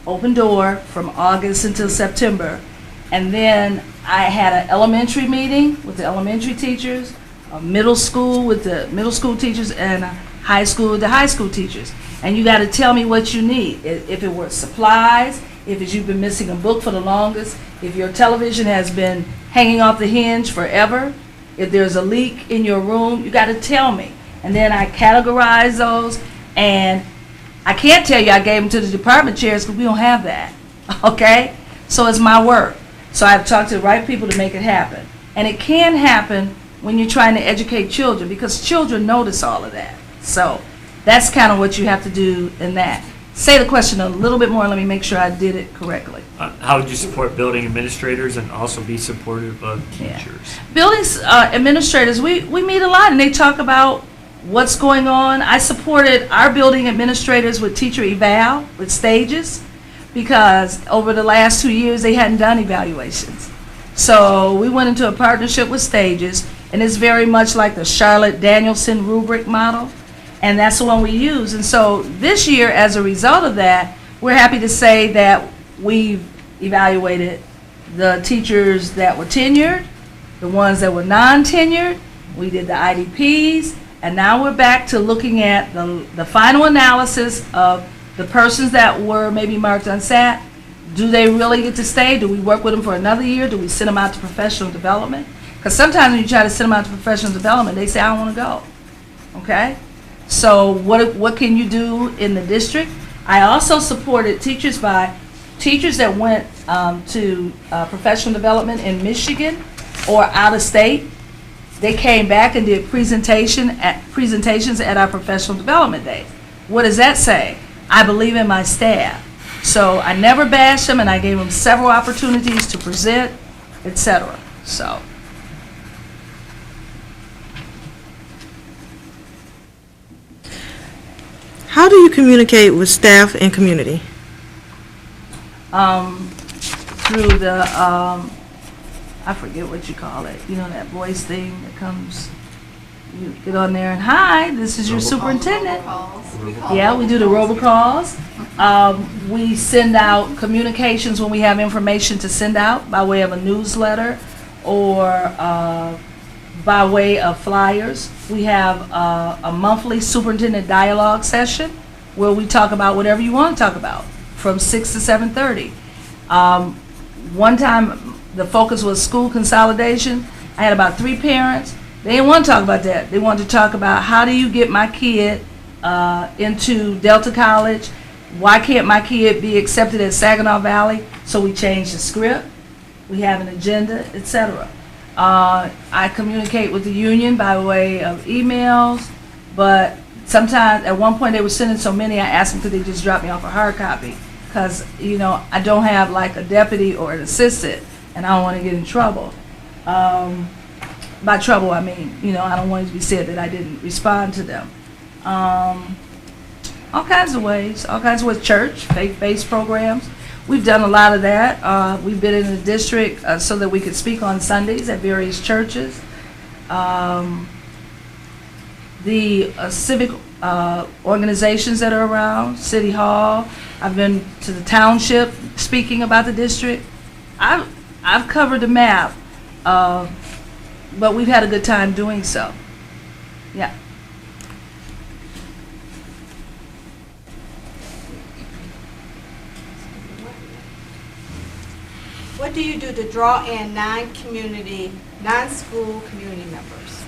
open door from August until September, and then I had an elementary meeting with the elementary teachers, a middle school with the middle school teachers, and a high school with the high school teachers. And you got to tell me what you need. If it were supplies, if it's you've been missing a book for the longest, if your television has been hanging off the hinge forever, if there's a leak in your room, you got to tell me. And then I categorize those, and I can't tell you I gave them to the department chairs because we don't have that, okay? So it's my work. So I've talked to the right people to make it happen. And it can happen when you're trying to educate children because children notice all of that. So that's kind of what you have to do in that. Say the question a little bit more. Let me make sure I did it correctly. How would you support building administrators and also be supportive of teachers? Building administrators, we meet a lot and they talk about what's going on. I supported our building administrators with teacher eval, with stages, because over the last 2 years they hadn't done evaluations. So we went into a partnership with stages, and it's very much like the Charlotte Danielson rubric model, and that's the one we use. And so this year, as a result of that, we're happy to say that we've evaluated the teachers that were tenured, the ones that were non-tenured, we did the IDPs, and now we're back to looking at the final analysis of the persons that were maybe marked unsat. Do they really get to stay? Do we work with them for another year? Do we send them out to professional development? Because sometimes when you try to send them out to professional development, they say, I don't want to go. Okay? So what can you do in the district? I also supported teachers by teachers that went to professional development in Michigan or out of state. They came back and did presentations at our professional development day. What does that say? I believe in my staff. So I never bashed them, and I gave them several opportunities to present, etc. So. How do you communicate with staff and community? Through the, I forget what you call it, you know, that voice thing that comes, you get on there and, hi, this is your superintendent. Yeah, we do the robocalls. We send out communications when we have information to send out by way of a newsletter or by way of flyers. We have a monthly superintendent dialogue session where we talk about whatever you want to talk about from 6 to 7:30. One time the focus was school consolidation. I had about 3 parents. They didn't want to talk about that. They wanted to talk about how do you get my kid into Delta College? Why can't my kid be accepted at Saginaw Valley? So we changed the script. We have an agenda, etc. I communicate with the union by way of emails, but sometimes, at one point they were sending so many, I asked them could they just drop me off a hard copy, because, you know, I don't have like a deputy or an assistant, and I don't want to get in trouble. By trouble, I mean, I don't want it to be said that I didn't respond to them. All kinds of ways, church, faith-based programs. We've done a lot of that. We've been in the district so that we could speak on Sundays at various churches. The civic organizations that are around, City Hall. I've been to the township speaking about the district. I've covered the map, but we've had a good time doing so. Yeah. What do you do to draw in non-school community members?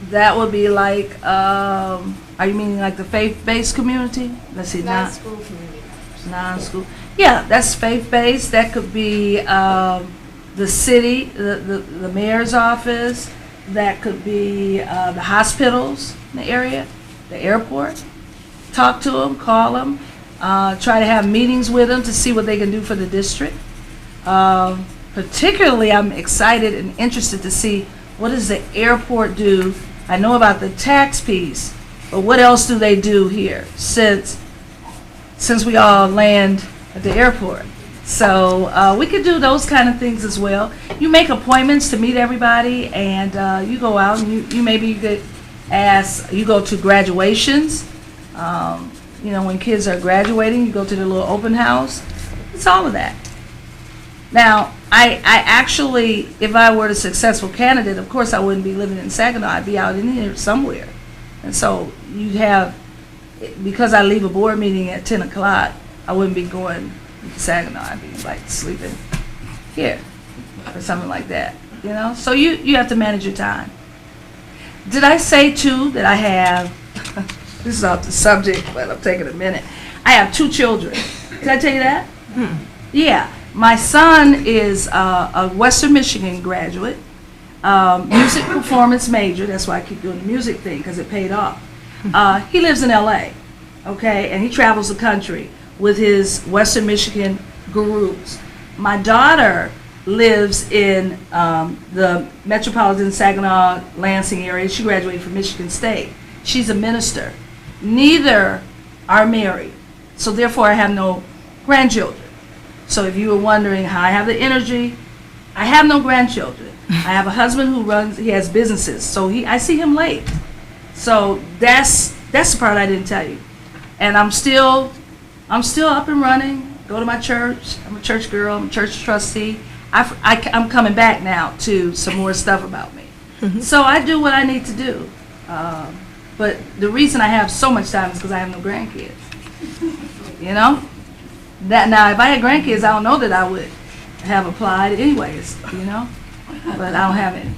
That would be like, are you meaning like the faith-based community? Let's see, Non-school community members. non-school. Yeah, that's faith-based. That could be the city, the mayor's office. That could be the hospitals in the area, the airport. Talk to them, call them, try to have meetings with them to see what they can do for the district. Particularly, I'm excited and interested to see what does the airport do. I know about the tax piece, but what else do they do here since we all land at the airport? So we could do those kind of things as well. You make appointments to meet everybody, and you go out and you could ask. You go to graduations. When kids are graduating, you go to the little open house. It's all of that. Now, I actually, if I were a successful candidate, of course I wouldn't be living in Saginaw. I'd be out in here somewhere. And so you'd have, because I leave a board meeting at 10 o'clock, I wouldn't be going to Saginaw. I'd be like sleeping here or something like that, So you have to manage your time. Did I say, too, that I have, this is off the subject, but I'm taking a minute. I have 2 children. Did I tell you that? Yeah. My son is a Western Michigan graduate, music performance major. That's why I keep doing the music thing, because it paid off. He lives in LA, okay, and he travels the country with his Western Michigan gurus. My daughter lives in the metropolitan Saginaw, Lansing area. She graduated from Michigan State. She's a minister. Neither are married, so therefore I have no grandchildren. So if you were wondering how I have the energy, I have no grandchildren. I have a husband he has businesses, so I see him late. So that's the part I didn't tell you. And I'm still up and running, go to my church. I'm a church girl, I'm a church trustee. I'm coming back now to some more stuff about me. So I do what I need to do. But the reason I have so much time is because I have no grandkids. That now, if I had grandkids, I don't know that I would have applied anyways, but I don't have any.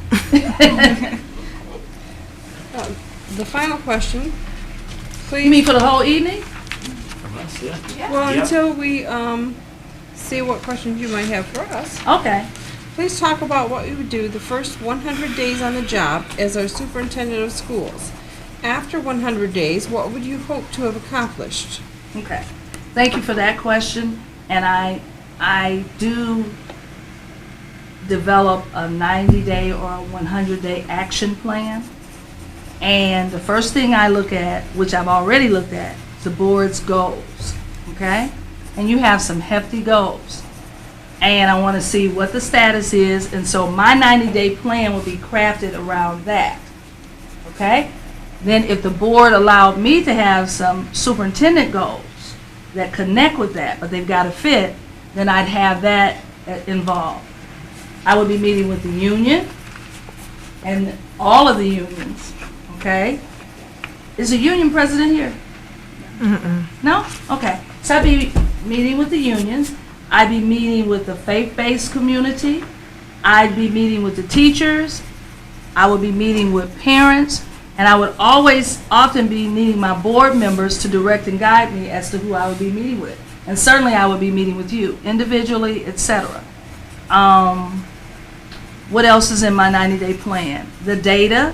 The final question, please. You mean for the whole evening? From us, yeah. Well, Yep. until we see what questions you might have for us, Okay. please talk about what you would do the first 100 days on the job as our superintendent of schools. After 100 days, what would you hope to have accomplished? Okay. Thank you for that question. And I do develop a 90-day or a 100-day action plan. And the first thing I look at, which I've already looked at, is the board's goals. Okay? And you have some hefty goals. And I want to see what the status is. And so my 90-day plan will be crafted around that. Okay? Then if the board allowed me to have some superintendent goals that connect with that, but they've got to fit, then I'd have that involved. I would be meeting with the union and all of the unions, okay? Is the union president here? No? Okay. So I'd be meeting with the unions. I'd be meeting with the faith-based community. I'd be meeting with the teachers. I would be meeting with parents. And I would often be needing my board members to direct and guide me as to who I would be meeting with. And certainly I would be meeting with you, individually, etc. What else is in my 90-day plan? The data.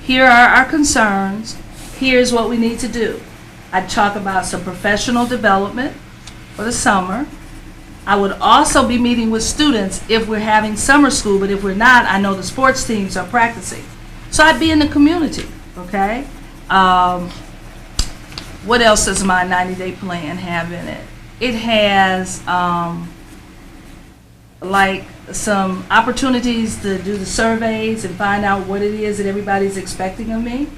Here are our concerns. Here's what we need to do. I talk about some professional development for the summer. I would also be meeting with students if we're having summer school, but if we're not, I know the sports teams are practicing. So I'd be in the community, okay? What else does my 90-day plan have in it? It has like some opportunities to do the surveys and find out what it is that everybody's expecting of me.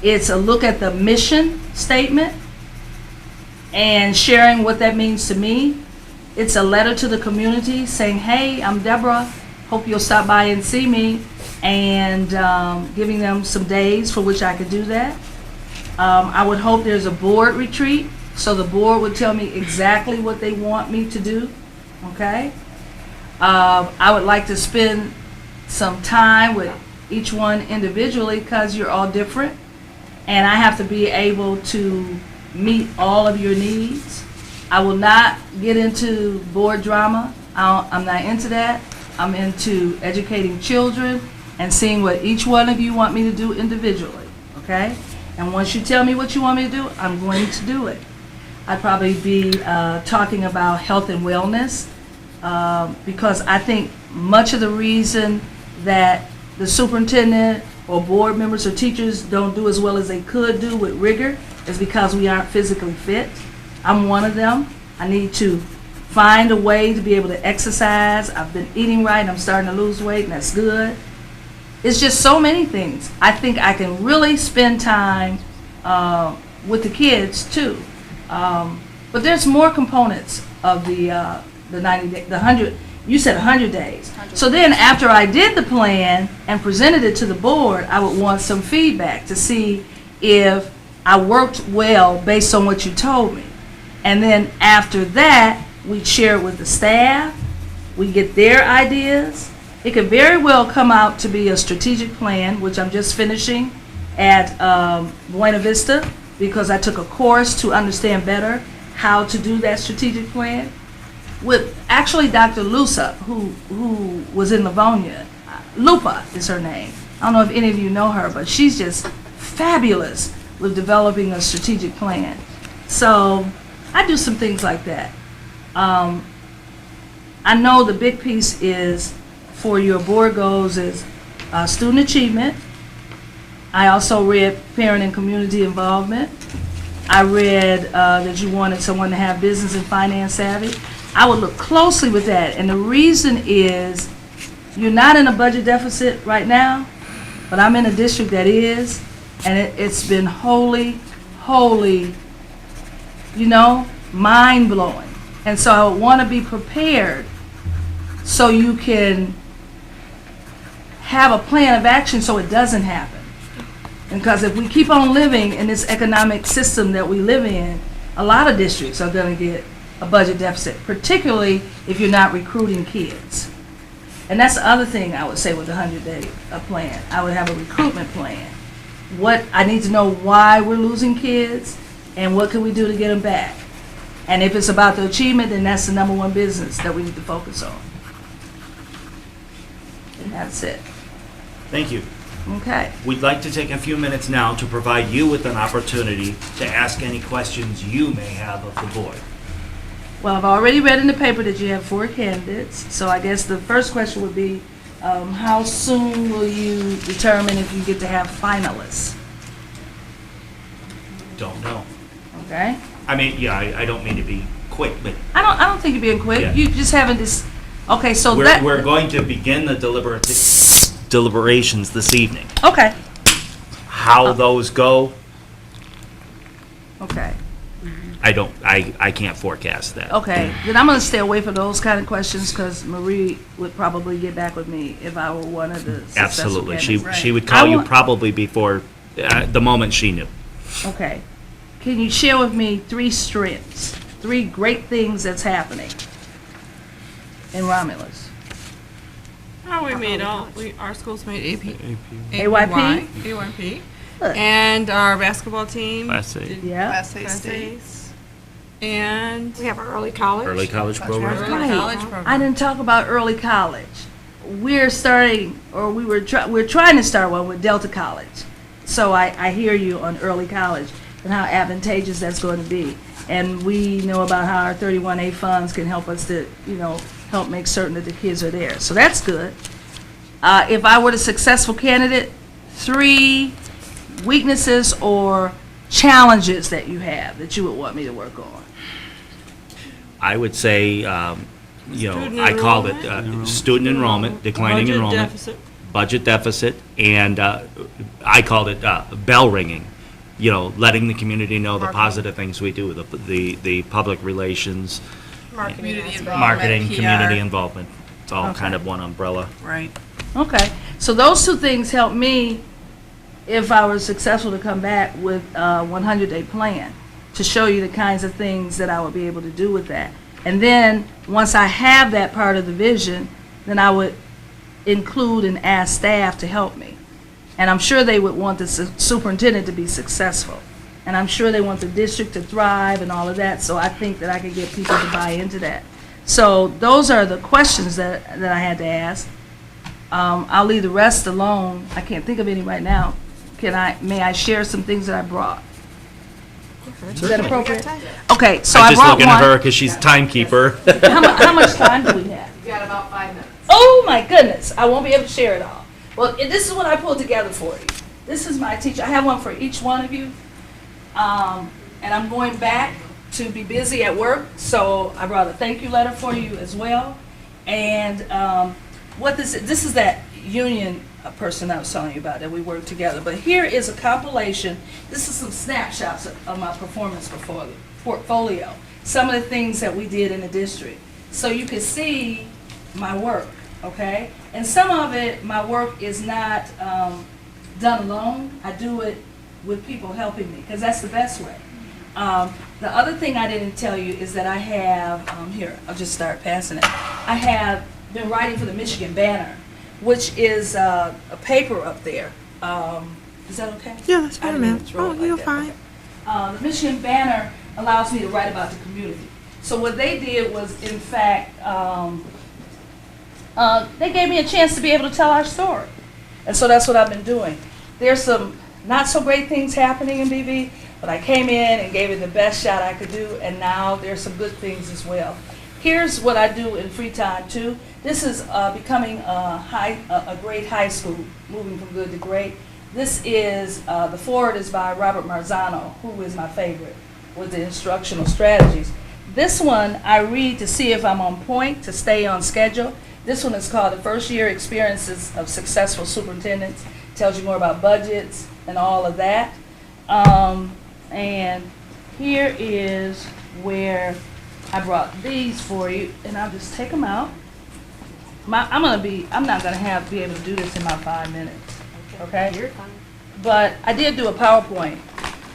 It's a look at the mission statement and sharing what that means to me. It's a letter to the community saying, hey, I'm Deborah, hope you'll stop by and see me, and giving them some days for which I could do that. I would hope there's a board retreat, so the board would tell me exactly what they want me to do, okay? I would like to spend some time with each one individually because you're all different, and I have to be able to meet all of your needs. I will not get into board drama. I'm not into that. I'm into educating children and seeing what each one of you want me to do individually, okay? And once you tell me what you want me to do, I'm going to do it. I'd probably be talking about health and wellness because I think much of the reason that the superintendent or board members or teachers don't do as well as they could do with rigor is because we aren't physically fit. I'm one of them. I need to find a way to be able to exercise. I've been eating right and I'm starting to lose weight, and that's good. It's just so many things. I think I can really spend time with the kids too. But there's more components of the 90 day, the 100. You said 100 days. So then after I did the plan and presented it to the board, I would want some feedback to see if I worked well based on what you told me. And then after that, we'd share it with the staff. We get their ideas. It could very well come out to be a strategic plan, which I'm just finishing at Buena Vista because I took a course to understand better how to do that strategic plan with actually Dr. Lusa, who was in Livonia. Lupa is her name. I don't know if any of you know her, but she's just fabulous with developing a strategic plan. So I do some things like that. I know the big piece is for your board goals is student achievement. I also read parent and community involvement. I read that you wanted someone to have business and finance savvy. I would look closely with that, and the reason is you're not in a budget deficit right now, but I'm in a district that is, and it's been wholly, mind-blowing. And so I want to be prepared so you can have a plan of action so it doesn't happen. Because if we keep on living in this economic system that we live in, a lot of districts are going to get a budget deficit, particularly if you're not recruiting kids. And that's the other thing I would say with the 100-day plan. I would have a recruitment plan. I need to know why we're losing kids and what can we do to get them back. And if it's about the achievement, then that's the number one business that we need to focus on. And that's it. Thank you. Okay. We'd like to take a few minutes now to provide you with an opportunity to ask any questions you may have of the board. Well, I've already read in the paper that you have 4 candidates, so I guess the first question would be, how soon will you determine if you get to have finalists? Don't know. Okay? I mean, yeah, I don't mean to be quick, but I don't think you're being quick. Yeah. You just haven't this. Okay, so we're going to begin the deliberations this evening. Okay. How those go, Okay. I can't forecast that. Okay. Then I'm going to stay away from those kind of questions because Marie would probably get back with me if I were one of the successful Absolutely. candidates. She would call I you want- probably before the moment she knew. Okay. Can you share with me 3 strengths, 3 great things that's happening in Romulus? Oh, our schools made AYP? AYP. Good. And our basketball team. Class A. did Yeah. Class A Class state. A's. And We have an early college. Early college program. early Right. college program. I didn't talk about early college. We're starting, or we're trying to start one with Delta College. So I hear you on early college. and how advantageous that's going to be. And we know about how our 31A funds can help us to, help make certain that the kids are there. So that's good. If I were the successful candidate, 3 weaknesses or challenges that you have that you would want me to work on. I would say, I called it student enrollment, declining enrollment. Budget deficit, and I called it bell ringing, letting the community know the positive things we do, the public relations, marketing, community involvement. It's all kind of one umbrella. Right. Okay, so those 2 things help me if I were successful to come back with a 100-day plan to show you the kinds of things that I would be able to do with that. And then, once I have that part of the vision, then I would include and ask staff to help me. And I'm sure they would want the superintendent to be successful. And I'm sure they want the district to thrive and all of that, so I think that I could get people to buy into that. So those are the questions that I had to ask. I'll leave the rest alone. I can't think of any right now. May I share some things that I brought? Is that appropriate? Okay, so I I'm just brought looking at her one. because she's timekeeper. How much time do we have? You got about 5 minutes. Oh my goodness, I won't be able to share it all. Well, this is what I pulled together for you. This is my teacher. I have one for each one of you. And I'm going back to be busy at work, so I brought a thank you letter for you as well. And what this is that union person I was telling you about that we work together. But here is a compilation. This is some snapshots of my performance portfolio. Some of the things that we did in the district. So you can see my work, okay? And some of it, my work is not done alone. I do it with people helping me, because that's the best way. The other thing I didn't tell you is that I have, here, I'll just start passing it. I have been writing for the Michigan Banner, which is a paper up there. Is that okay? Yeah, that's I fine, didn't ma'am. mean to throw Oh, it like you're that. fine. The Michigan Banner allows me to write about the community. So what they did was, in fact, they gave me a chance to be able to tell our story. And so that's what I've been doing. There's some not so great things happening in BV, but I came in and gave it the best shot I could do, and now there's some good things as well. Here's what I do in free time too. This is becoming a great high school, moving from good to great. This is, the foreword is by Robert Marzano, who is my favorite with the instructional strategies. This one I read to see if I'm on point, to stay on schedule. This one is called The First Year Experiences of Successful Superintendents. Tells you more about budgets and all of that. And here is where I brought these for you, and I'll just take them out. I'm not gonna be able to do this in my 5 minutes, okay? You're fine. But I did do a PowerPoint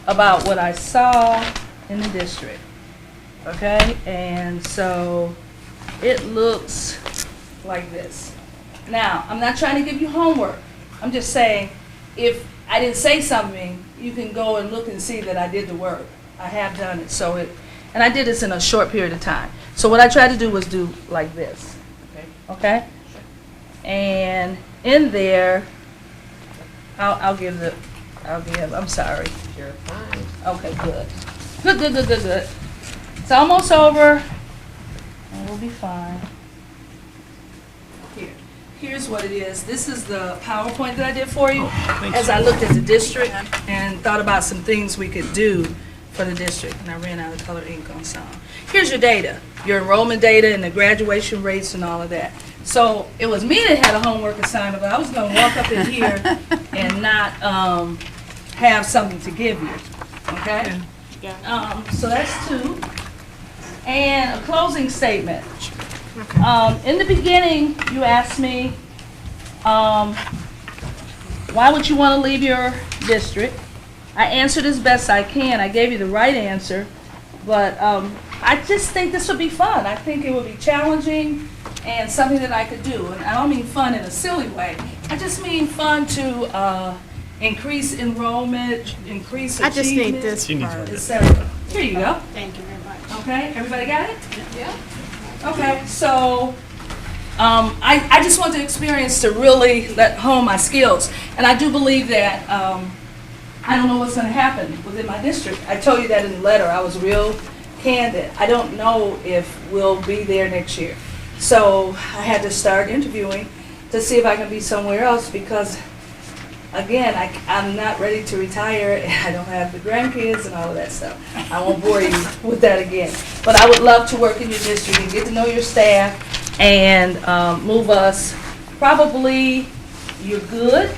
about what I saw in the district, okay? And so it looks like this. Now, I'm not trying to give you homework. I'm just saying, if I didn't say something, you can go and look and see that I did the work. I have done it, and I did this in a short period of time. So what I tried to do was do like this, okay? And in there, I'm sorry. You're fine. Okay, good. Good. It's almost over, and we'll be fine. Here's what it is. This is the PowerPoint that I did for you as I looked at the district and thought about some things we could do for the district, and I ran out of color ink on some. Here's your data, your enrollment data and the graduation rates and all of that. So it was me that had a homework assignment, but I was going to walk up in here and not have something to give you, okay? So that's 2. And a closing statement. In the beginning, you asked me, why would you want to leave your district? I answered as best I can. I gave you the right answer, but I just think this would be fun. I think it would be challenging and something that I could do. And I don't mean fun in a silly way. I just mean fun to increase enrollment, increase achievement, I just think this part. etc. Here you go. Thank you very much. Okay, everybody got it? Yeah. Okay, so I just want the experience to really let hone my skills. And I do believe that I don't know what's going to happen within my district. I told you that in the letter. I was real candid. I don't know if we'll be there next year. So I had to start interviewing to see if I can be somewhere else because, again, I'm not ready to retire and I don't have the grandkids and all of that stuff. I won't bore you with that again. But I would love to work in your district and get to know your staff and move us. Probably you're good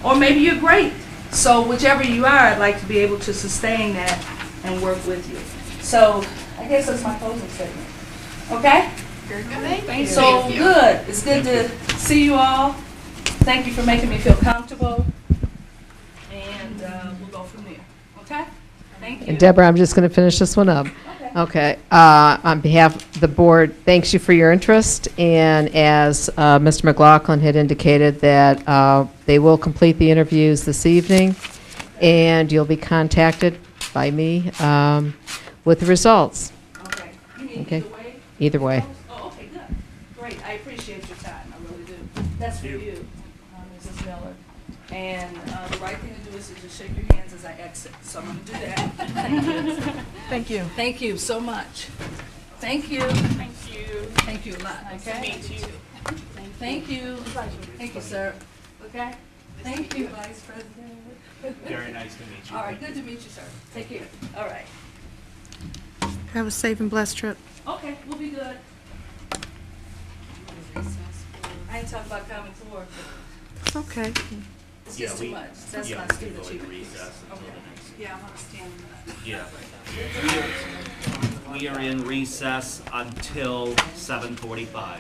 or maybe you're great. So whichever you are, I'd like to be able to sustain that and work with you. So I guess that's my closing statement. Okay? Very good. Thank you. So good. It's good to see you all. Thank you for making me feel comfortable. And we'll go from there. Okay? Thank you. And Deborah, I'm just going to finish this one up. Okay. On behalf of the board, thanks you for your interest. And as Mr. McLaughlin had indicated that they will complete the interviews this evening, and you'll be contacted by me with the results. Okay. You mean Okay. either way? Either way. Oh, okay, good. Great. I appreciate your time. I really do. That's for you, Mrs. Miller. And the right thing to do is to just shake your hands as I exit. So I'm going to do that. Thank you. Thank you. Thank you so much. Thank you. Thank you. Thank you a lot. Nice Okay. to meet you. Thank you. Thank you, sir. Okay? Thank you, Vice President. Very nice to meet you. All right, good to meet you, sir. Take care. All right. Have a safe and blessed trip. Okay, we'll be good. I ain't talking about coming to work. It's okay. It's just too much. That's my student achievement. Okay. Yeah, I want to stand in that. Yeah. We are in recess until 7:45.